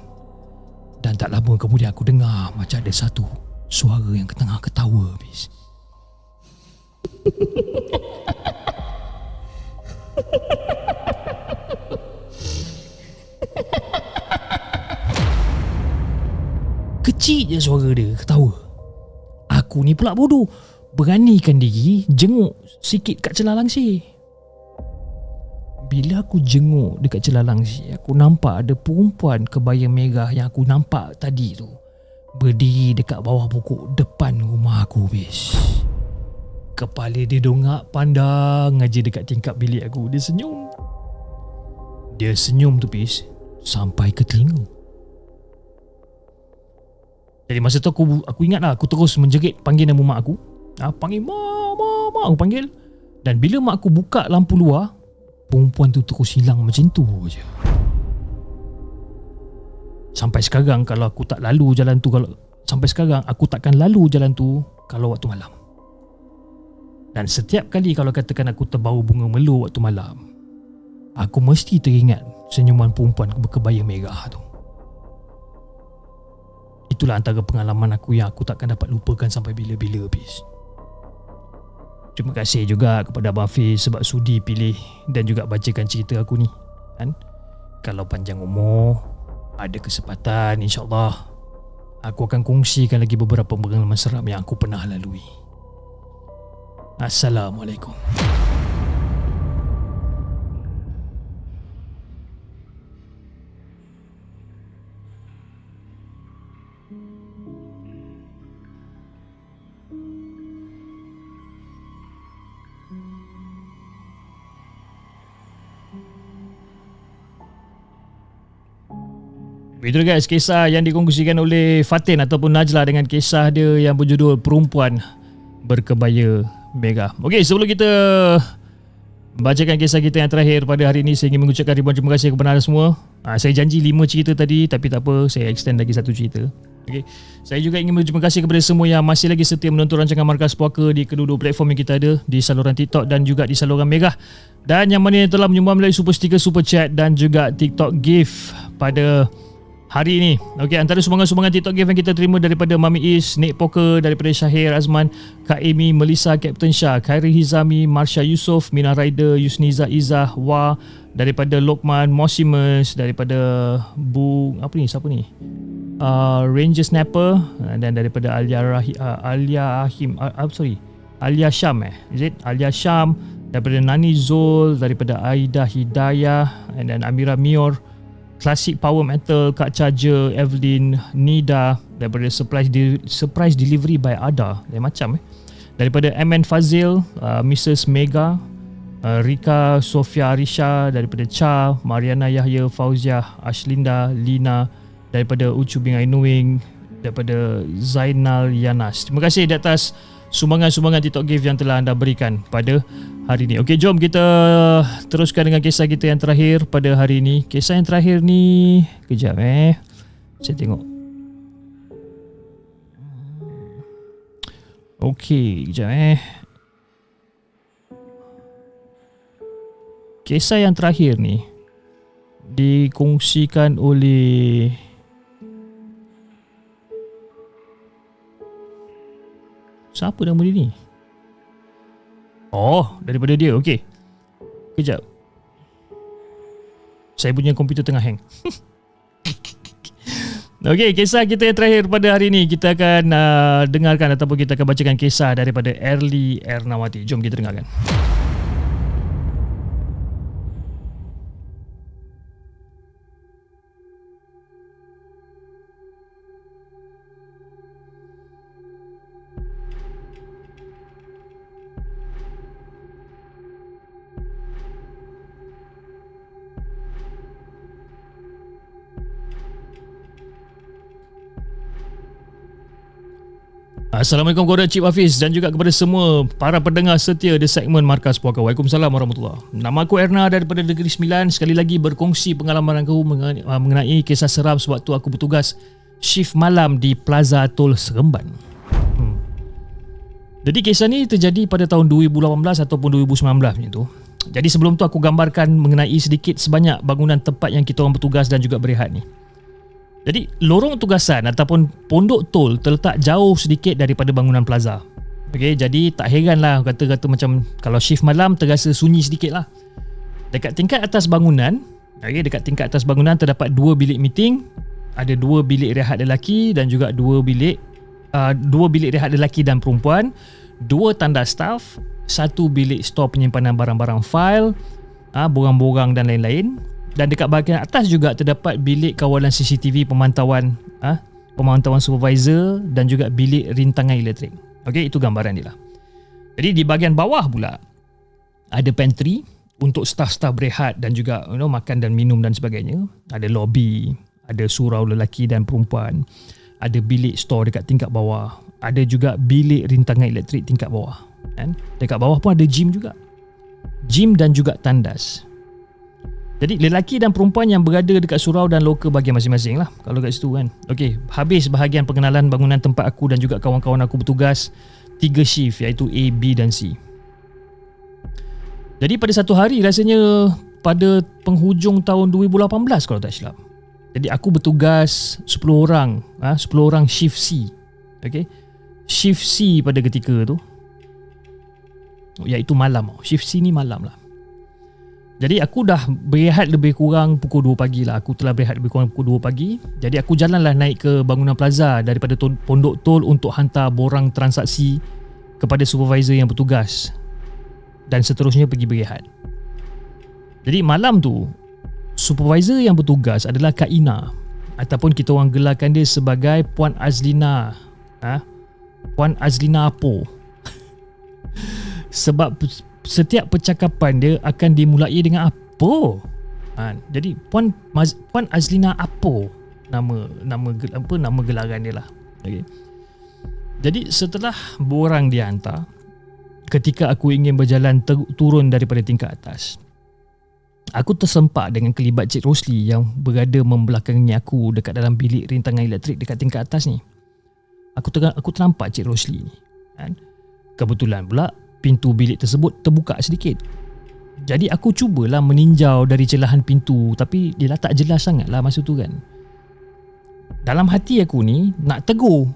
Dan tak lama kemudian aku dengar macam ada satu suara yang tengah ketawa habis. Kecil je suara dia ketawa. Aku ni pula bodoh, beranikan diri jenguk sikit kat celah langsir. Bila aku jenguk dekat celah langsir, aku nampak ada perempuan kebaya merah yang aku nampak tadi tu berdiri dekat bawah pokok depan rumah aku bis. Kepala dia dongak pandang aja dekat tingkap bilik aku. Dia senyum. Dia senyum tu bis sampai ke telinga. Jadi masa tu aku ingat lah, aku terus menjerit panggil nama mak aku. Panggil mak, aku panggil. Dan bila mak aku buka lampu luar, perempuan tu terus hilang macam tu je. Sampai sekarang kalau aku tak lalu jalan tu, sampai sekarang aku takkan lalu jalan tu kalau waktu malam. Dan setiap kali kalau katakan aku terbau bunga melur waktu malam, aku mesti teringat senyuman perempuan berkebaya merah tu. Itulah antara pengalaman aku yang aku takkan dapat lupakan sampai bila-bila habis. Terima kasih juga kepada Abang Hafiz sebab sudi pilih dan juga bacakan cerita aku ni kan? Kalau panjang umur, ada kesempatan, insyaAllah aku akan kongsikan lagi beberapa pengalaman seram yang aku pernah lalui. Assalamualaikum. Itu guys, kisah yang dikongsikan oleh Fatin ataupun Najla dengan kisah dia yang berjudul Perempuan Berkebaya Merah. Okey, sebelum kita bacakan kisah kita yang terakhir pada hari ini, saya ingin mengucapkan ribuan terima kasih kepada anda semua. Saya janji 5 cerita tadi, tapi tak apa, saya extend lagi 1 cerita. Okey, saya juga ingin berterima kasih kepada semua yang masih lagi setia menonton rancangan Markas Puaka di kedua-dua platform yang kita ada, di saluran TikTok dan juga di saluran Merah. Dan yang mana yang telah menyumbang melalui super sticker, super chat dan juga TikTok gift pada hari ini. Okey, antara sumbangan-sumbangan TikTok gift yang kita terima daripada Mami Is, Nick Poker, daripada Syahir Azman, Kak Amy, Melissa, Captain Shah, Khairi Hizami, Marsha Yusof, Mina Raider, Yusniza Izzah, Wah, daripada Lokman, Mosimus, daripada siapa ni? Ranger Snapper, dan daripada Alia Syam Alia Syam, daripada Nani Zul, daripada Aida Hidayah, dan Amira Mior, Classic Power Metal, Kak Charger, Evelyn, Nida, daripada Surprise Delivery by Ada, macam daripada MN Fazil, Mrs. Mega, Rika Sofia Arisha, daripada Cha, Mariana Yahya, Fauziah, Ashlinda, Lina, daripada Ucu Bingai Nuing, daripada Zainal Yanas. Terima kasih di atas sumbangan-sumbangan TikTok gift yang telah anda berikan pada hari ini. Okey, jom kita teruskan dengan kisah kita yang terakhir pada hari ini. Kisah yang terakhir ni, kejap saya tengok. Okey, kejap Kisah yang terakhir ni dikongsikan oleh siapa nama dia ni? Daripada dia. Okey, kejap, saya punya komputer tengah hang. Okey, kisah kita yang terakhir pada hari ini, kita akan dengarkan ataupun kita akan bacakan kisah daripada Erli Ernawati. Jom kita dengarkan. Assalamualaikum kepada Cik Hafiz dan juga kepada semua para pendengar setia di segmen Markas Puaka. Waalaikumsalam warahmatullahi. Nama aku Erna daripada Negeri Sembilan. Sekali lagi berkongsi pengalaman aku mengenai kisah seram sewaktu aku bertugas shift malam di Plaza Tol Seremban. Jadi kisah ni terjadi pada tahun 2018 ataupun 2019 macam tu. Jadi sebelum tu aku gambarkan mengenai sedikit sebanyak bangunan tempat yang kita orang bertugas dan juga berehat ni. Jadi lorong tugasan ataupun pondok tol terletak jauh sedikit daripada bangunan plaza. Okey, jadi tak heran lah kata-kata macam kalau shift malam terasa sunyi sedikit lah. Dekat tingkat atas bangunan, dekat tingkat atas bangunan terdapat 2 bilik meeting, ada 2 bilik rehat lelaki dan juga 2 bilik rehat lelaki dan perempuan, 2 tanda staff, 1 bilik stor penyimpanan barang-barang fail, borang-borang dan lain-lain. Dan dekat bahagian atas juga terdapat bilik kawalan CCTV pemantauan supervisor dan juga bilik rintangan elektrik. Okey, itu gambaran dia lah. Jadi di bahagian bawah pula ada pantry untuk staf-staf berehat dan juga makan dan minum dan sebagainya. Ada lobby, ada surau lelaki dan perempuan, ada bilik store dekat tingkat bawah, ada juga bilik rintangan elektrik tingkat bawah. Kan? Dekat bawah pun ada gym juga. Gym dan juga tandas. Jadi lelaki dan perempuan yang berada dekat surau dan loka bahagian masing-masing lah kalau kat situ kan. Okey, habis bahagian pengenalan bangunan tempat aku dan juga kawan-kawan aku bertugas 3 shift iaitu A, B dan C. Jadi pada satu hari rasanya pada penghujung tahun 2018 kalau tak silap. Jadi aku bertugas 10 orang shift C. Okey. Shift C pada ketika tu iaitu malam. Shift C ni malam lah. Jadi aku dah berehat lebih kurang pukul 2 pagi lah. Aku telah berehat lebih kurang pukul 2 pagi. Jadi aku jalanlah naik ke bangunan plaza daripada pondok tol untuk hantar borang transaksi kepada supervisor yang bertugas. Dan seterusnya pergi berehat. Jadi malam tu supervisor yang bertugas adalah Kak Ina, ataupun kita orang gelarkan dia sebagai Puan Azlina. Puan Azlina Apo. Sebab setiap percakapan dia akan dimulai dengan apa. Jadi Puan Azlina Apo nama gelaran dia lah. Okay. Jadi setelah borang dihantar, ketika aku ingin berjalan turun daripada tingkat atas, aku tersempak dengan kelibat Cik Rosli yang berada membelakangi aku dekat dalam bilik rintangan elektrik dekat tingkat atas ni. Aku ternampak Cik Rosli ni. Kebetulan pula pintu bilik tersebut terbuka sedikit. Jadi aku cubalah meninjau dari celahan pintu, tapi dia lah tak jelas sangat lah masa tu kan. Dalam hati aku ni nak tegur,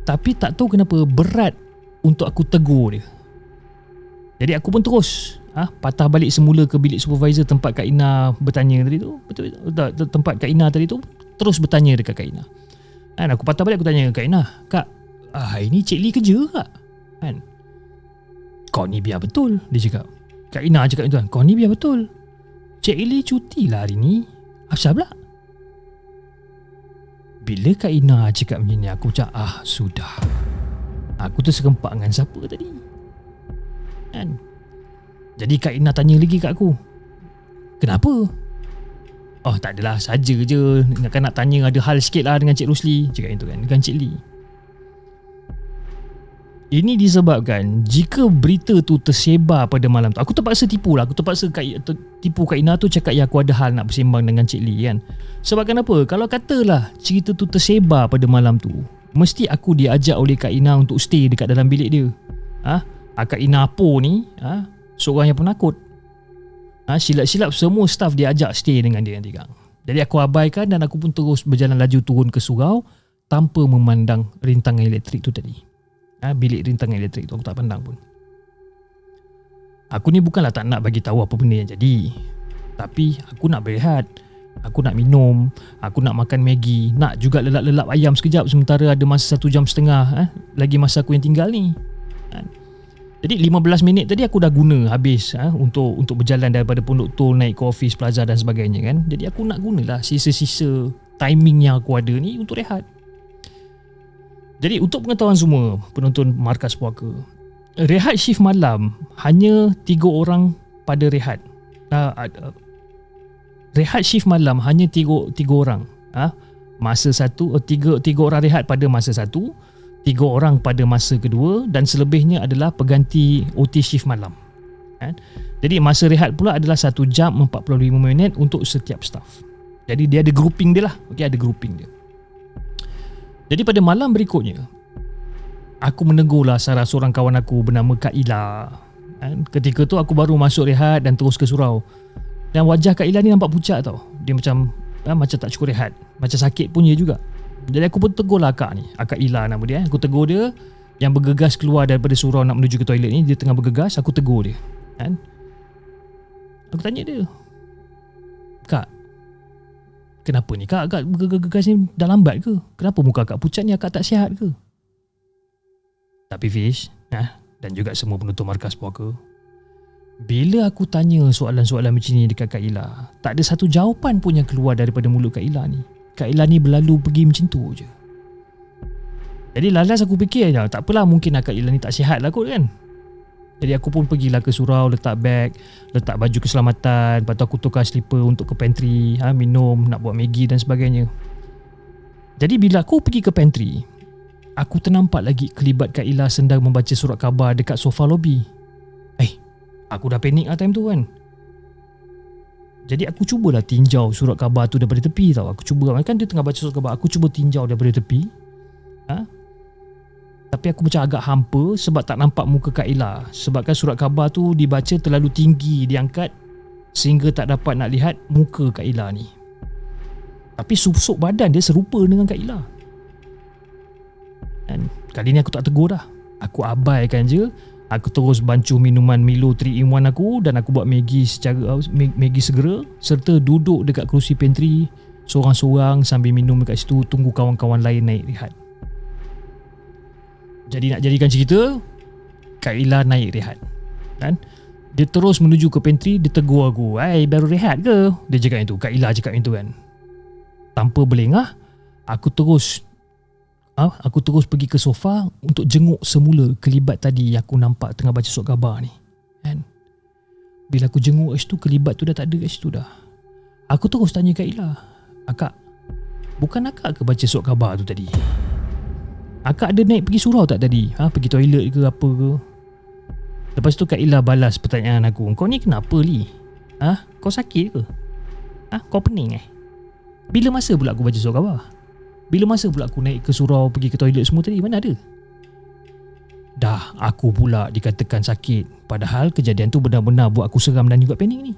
tapi tak tahu kenapa berat untuk aku tegur dia. Jadi aku pun terus patah balik semula ke bilik supervisor tempat Kak Ina bertanya tadi tu. Betul tempat Kak Ina tadi tu, terus bertanya dekat Kak Ina. Aku patah balik, aku tanya Kak Ina, "Kak, hari ni Cik Lee kerja tak?" Kan? "Kau ni biar betul," dia cakap. Kak Ina cakap itu kan, "Kau ni biar betul. Cik Lee cuti lah hari ni. Asal pula?" Bila Kak Ina cakap macam ni, aku cakap, sudah. Aku terserempak dengan siapa tadi? Kan? Jadi Kak Ina tanya lagi kat aku, "Kenapa?" "Oh, tak adalah, saja je. Nak tanya ada hal sikit lah dengan Cik Rosli," cakap itu kan, dengan Cik Lee. Ini disebabkan jika berita tu tersebar pada malam tu, aku terpaksa tipu lah. Aku terpaksa tipu Kak Ina tu cakap aku ada hal nak bersembang dengan Cik Lee kan. Sebab kenapa? Kalau katalah cerita tu tersebar pada malam tu, mesti aku diajak oleh Kak Ina untuk stay dekat dalam bilik dia. Kak Ina Apo ni seorang yang penakut. Silap-silap semua staff dia ajak stay dengan dia nanti kan. Jadi aku abaikan dan aku pun terus berjalan laju turun ke surau tanpa memandang rintangan elektrik tu tadi. Bilik rintangan elektrik tu aku tak pandang pun. Aku ni bukanlah tak nak bagi tahu apa benda yang jadi, tapi aku nak berehat, aku nak minum, aku nak makan Maggi, nak juga lelap-lelap ayam sekejap sementara ada masa 1 jam setengah lagi masa aku yang tinggal ni. Jadi 15 minit tadi aku dah guna habis untuk berjalan daripada pondok tol naik ke office plaza dan sebagainya kan. Jadi aku nak gunalah sisa-sisa timing yang aku ada ni untuk rehat. Jadi untuk pengetahuan semua penonton Markas Puaka, rehat shift malam hanya 3 orang pada rehat. Rehat shift malam hanya 3 orang. Masa satu, 3 orang rehat pada masa satu, 3 orang pada masa kedua dan selebihnya adalah pengganti OT shift malam. Jadi masa rehat pula adalah 1 jam 45 minit untuk setiap staff. Jadi dia ada grouping dia lah. Okey, ada grouping dia. Jadi pada malam berikutnya, aku menegurlah salah seorang kawan aku bernama Kak Ila. Ketika tu aku baru masuk rehat dan terus ke surau. Dan wajah Kak Ila ni nampak pucat tau. Dia macam tak cukup rehat, macam sakit pun dia juga. Jadi aku pun tegurlah akak ni, Akak Ila nama dia. Aku tegur dia, yang bergegas keluar daripada surau nak menuju ke toilet ni. Dia tengah bergegas, aku tegur dia kan. Aku tanya dia, "Kak, kenapa ni kak? Akak bergegas ni dah lambat ke? Kenapa muka akak pucat ni? Akak tak sihat ke?" Tapi Fish dan juga semua penonton Markas Puaka, bila aku tanya soalan-soalan macam ni dekat Kak Ila, tak ada satu jawapan pun yang keluar daripada mulut Kak Ila ni. Kak Ila ni berlalu pergi macam tu je. Jadi lalas aku fikir, tak apalah, mungkin Kak Ila ni tak sihat lah kot kan. Jadi aku pun pergilah ke surau, letak beg, letak baju keselamatan, lepas tu aku tukar slipper untuk ke pantry, minum, nak buat Maggi dan sebagainya. Jadi bila aku pergi ke pantry, aku ternampak lagi kelibat Kak Ila sedang membaca surat khabar dekat sofa lobi. Aku dah panik time tu kan. Jadi aku cubalah tinjau surat khabar tu daripada tepi tau. Aku cuba, kan dia tengah baca surat khabar, aku cuba tinjau daripada tepi. Tapi aku macam agak hampa sebab tak nampak muka Kak Ila. Sebabkan surat khabar tu dibaca terlalu tinggi diangkat sehingga tak dapat nak lihat muka Kak Ila ni. Tapi susuk badan dia serupa dengan Kak Ila. Dan kali ni aku tak tegur dah. Aku abaikan je. Aku terus bancuh minuman Milo 3-in-1 aku dan aku buat Maggi Maggi segera serta duduk dekat kerusi pantry seorang-seorang sambil minum dekat situ, tunggu kawan-kawan lain naik rehat. Jadi nak jadikan cerita, Kak Ila naik rehat dan dia terus menuju ke pantry. Dia tegur aku, baru rehat ke? Dia cakap itu, Kak Ila cakap itu kan. Tanpa berlengah, aku terus pergi ke sofa untuk jenguk semula kelibat tadi yang aku nampak tengah baca surat khabar ni kan. Bila aku jenguk kat situ, kelibat tu dah tak ada kat situ dah. Aku terus tanya Kak Ila, "Akak, bukan akak ke baca surat khabar tu tadi? Akak ada naik pergi surau tak tadi? Pergi toilet ke apa ke?" Lepas tu Kak Ila balas pertanyaan aku, "Kau ni kenapa Li? Kau sakit ke? Kau pening Bila masa pula aku baca surat khabar? Bila masa pula aku naik ke surau pergi ke toilet semua tadi? Mana ada?" Dah aku pula dikatakan sakit, padahal kejadian tu benar-benar buat aku seram dan juga panik ni.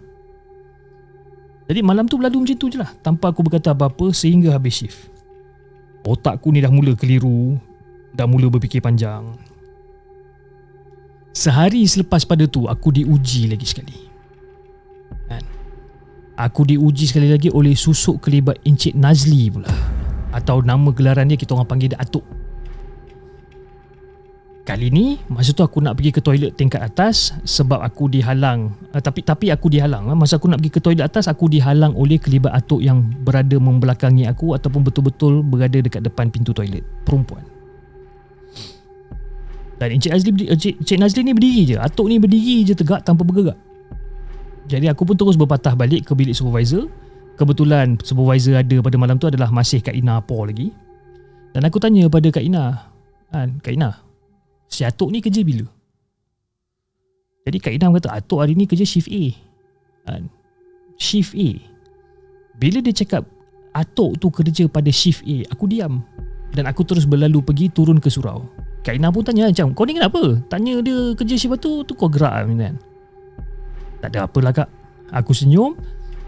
Jadi malam tu berlalu macam tu je lah, tanpa aku berkata apa-apa sehingga habis shift. Otakku ni dah mula keliru, dah mula berfikir panjang. Sehari selepas pada tu aku diuji lagi sekali kan? Aku diuji sekali lagi oleh susuk kelibat Encik Nazli pula, atau nama gelaran dia kita orang panggil dia Atuk. Kali ni masa tu aku nak pergi ke toilet tingkat atas sebab aku dihalang. Tapi aku dihalang. Masa aku nak pergi ke toilet atas, aku dihalang oleh kelibat Atuk yang berada membelakangi aku ataupun betul-betul berada dekat depan pintu toilet, perempuan. Dan Encik Nazli ni berdiri je. Atuk ni berdiri je tegak tanpa bergerak. Jadi aku pun terus berpatah balik ke bilik supervisor. Kebetulan supervisor ada pada malam tu adalah masih Kak Ina Por lagi. Dan aku tanya pada Kak Ina, "Kak Ina, si Atuk ni kerja bila?" Jadi Kak Ina kata, "Atuk hari ni kerja shift A." Shift A. Bila dia cakap Atuk tu kerja pada shift A, aku diam. Dan aku terus berlalu pergi turun ke surau. Kak Ina pun tanya macam, "Kau ni kenapa? Tanya dia kerja shift tu kau gerak kan?" "Tak ada apalah Kak." Aku senyum.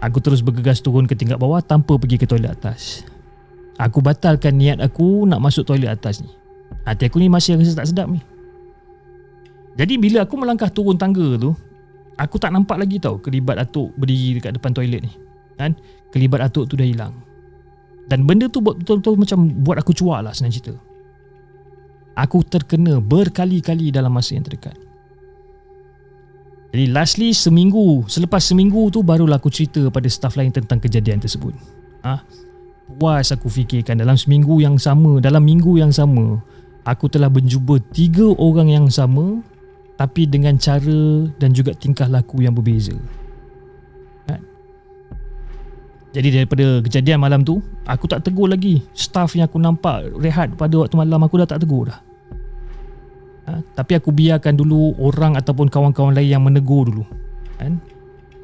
Aku terus bergegas turun ke tingkat bawah tanpa pergi ke toilet atas. Aku batalkan niat aku nak masuk toilet atas ni. Hati aku ni masih rasa tak sedap ni. Jadi bila aku melangkah turun tangga tu, aku tak nampak lagi tau kelibat Atuk berdiri dekat depan toilet ni kan. Kelibat Atuk tu dah hilang. Dan benda tu betul-betul macam buat aku cuak lah senang cerita. Aku terkena berkali-kali dalam masa yang terdekat. Jadi lastly selepas seminggu tu barulah aku cerita pada staf lain tentang kejadian tersebut. Puas aku fikirkan dalam minggu yang sama aku telah berjumpa 3 orang yang sama tapi dengan cara dan juga tingkah laku yang berbeza. Jadi daripada kejadian malam tu, aku tak tegur lagi staf yang aku nampak rehat pada waktu malam. Aku dah tak tegur dah. Tapi aku biarkan dulu orang ataupun kawan-kawan lain yang menegur dulu kan?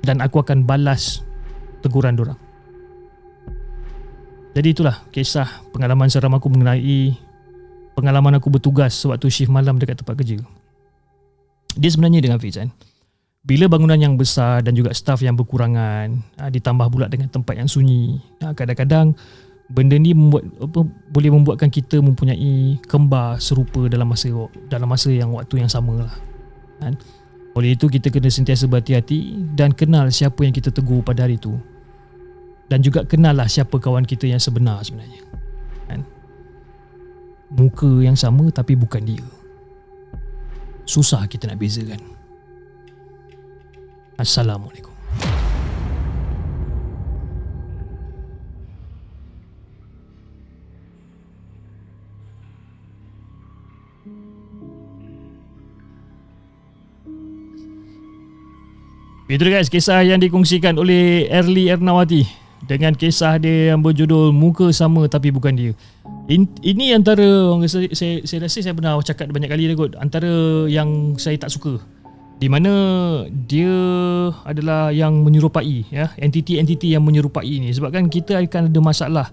Dan aku akan balas teguran dorang. Jadi itulah kisah pengalaman seram aku mengenai pengalaman aku bertugas sewaktu shift malam dekat tempat kerja. Dia sebenarnya dengan Fiz kan, bila bangunan yang besar dan juga staf yang berkurangan, ditambah pula dengan tempat yang sunyi, kadang-kadang benda ni boleh membuatkan kita mempunyai kembar serupa dalam masa yang waktu yang sama lah kan? Oleh itu kita kena sentiasa berhati-hati dan kenal siapa yang kita tegur pada hari itu, dan juga kenal lah siapa kawan kita yang sebenarnya kan? Muka yang sama tapi bukan dia. Susah kita nak bezakan. Assalamualaikum. Itu guys, kisah yang dikongsikan oleh Erli Ernawati dengan kisah dia yang berjudul Muka Sama Tapi Bukan Dia. Ini antara, saya rasa saya pernah cakap banyak kali dah kot, antara yang saya tak suka, di mana dia adalah yang menyerupai ya, entiti-entiti yang menyerupai ni. Sebab kan kita akan ada masalah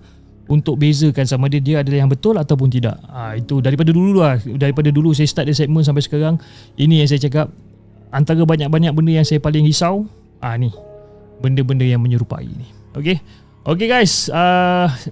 untuk bezakan sama dia adalah yang betul ataupun tidak. Itu daripada dulu saya start dia segmen sampai sekarang, ini yang saya cakap, antara banyak-banyak benda yang saya paling risau, ni benda-benda yang menyerupai ni. Okay guys,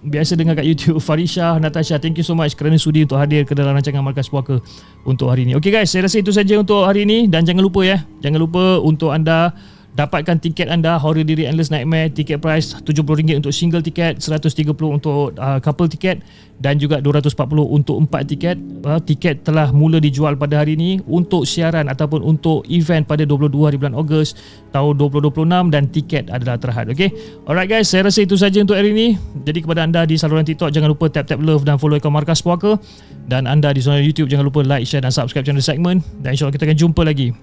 biasa dengar kat YouTube, Farisha, Natasha, thank you so much kerana sudi untuk hadir ke dalam rancangan Markas Puaka untuk hari ini. Okay guys, saya rasa itu saja untuk hari ini, dan jangan lupa untuk anda dapatkan tiket anda Horror Diri Endless Nightmare. Tiket price RM70 untuk single tiket, RM130 untuk couple tiket, dan juga RM240 untuk 4 tiket. Tiket telah mula dijual pada hari ini untuk siaran ataupun untuk event pada 22 hari bulan Ogos tahun 2026, dan tiket adalah terhad. Okay, alright guys, saya rasa itu saja untuk hari ini. Jadi kepada anda di saluran TikTok, jangan lupa tap love dan follow akaun Markas Puaka, dan anda di saluran YouTube jangan lupa like, share dan subscribe channel segmen, dan insyaAllah kita akan jumpa lagi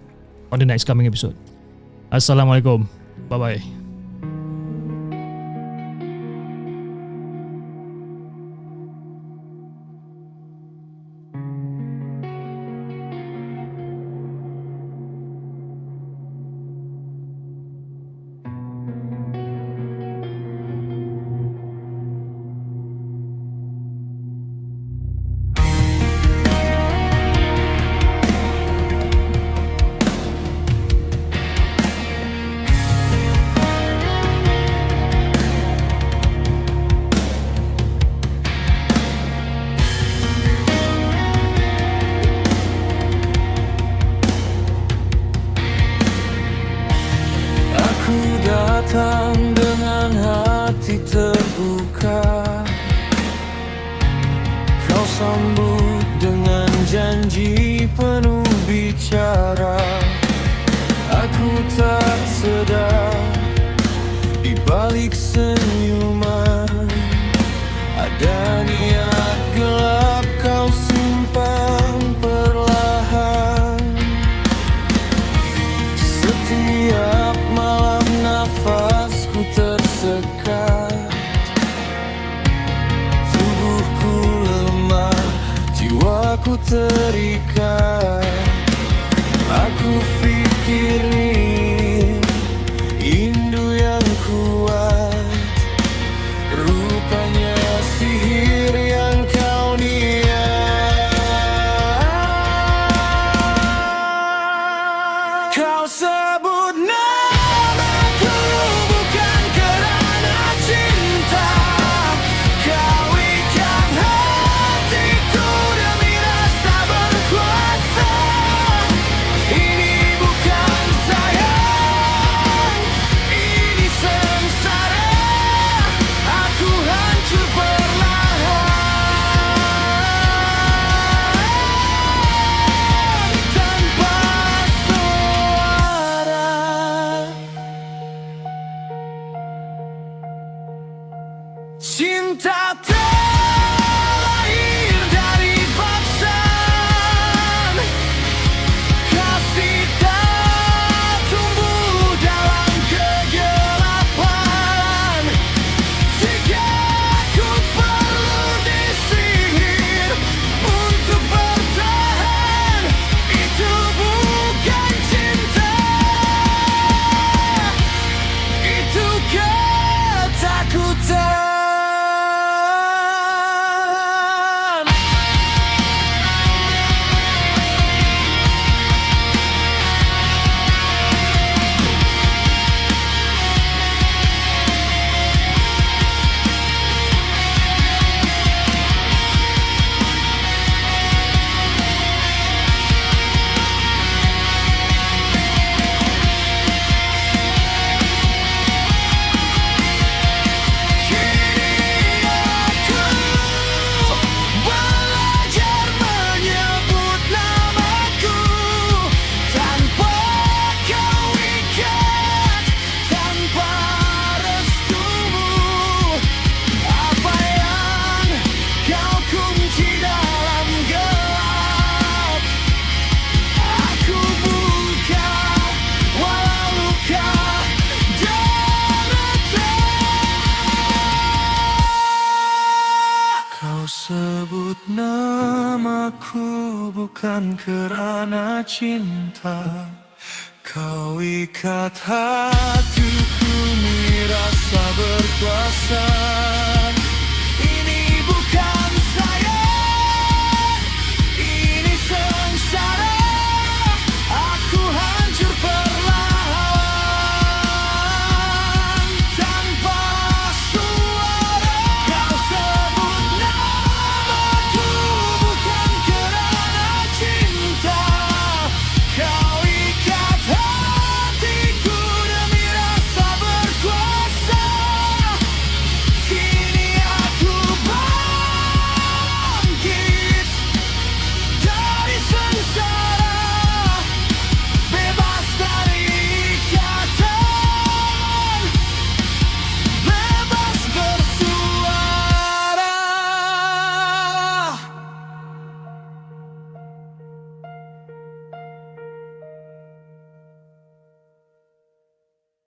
on the next coming episode. Assalamualaikum. Bye-bye. datang dengan hati terbuka, kau sambut dengan janji penuh bicara. Aku tak sedar di balik senyuman ada niat gelap kau simpan perlahan. Setiap malam nafasku tersekat, tubuhku lemah, jiwaku terikat. Aku pikirin rindu yang kuat, rupanya sihir yang kau niat. Kau sebut namaku bukan kerana cinta, kau ikat hatiku demi rasa berkuasa. Ini bukan sayang, ini sengsara. Aku hancur perlahan tanpa suara. Cinta terlahir dari paksaan, kasih tak tumbuh dalam kegelapan. Jika ku perlu disihir untuk bertahan, itu bukan cinta, itu ketakutan. bukan kerana cinta. Kau ikat hatiku, ni rasa berkuasa.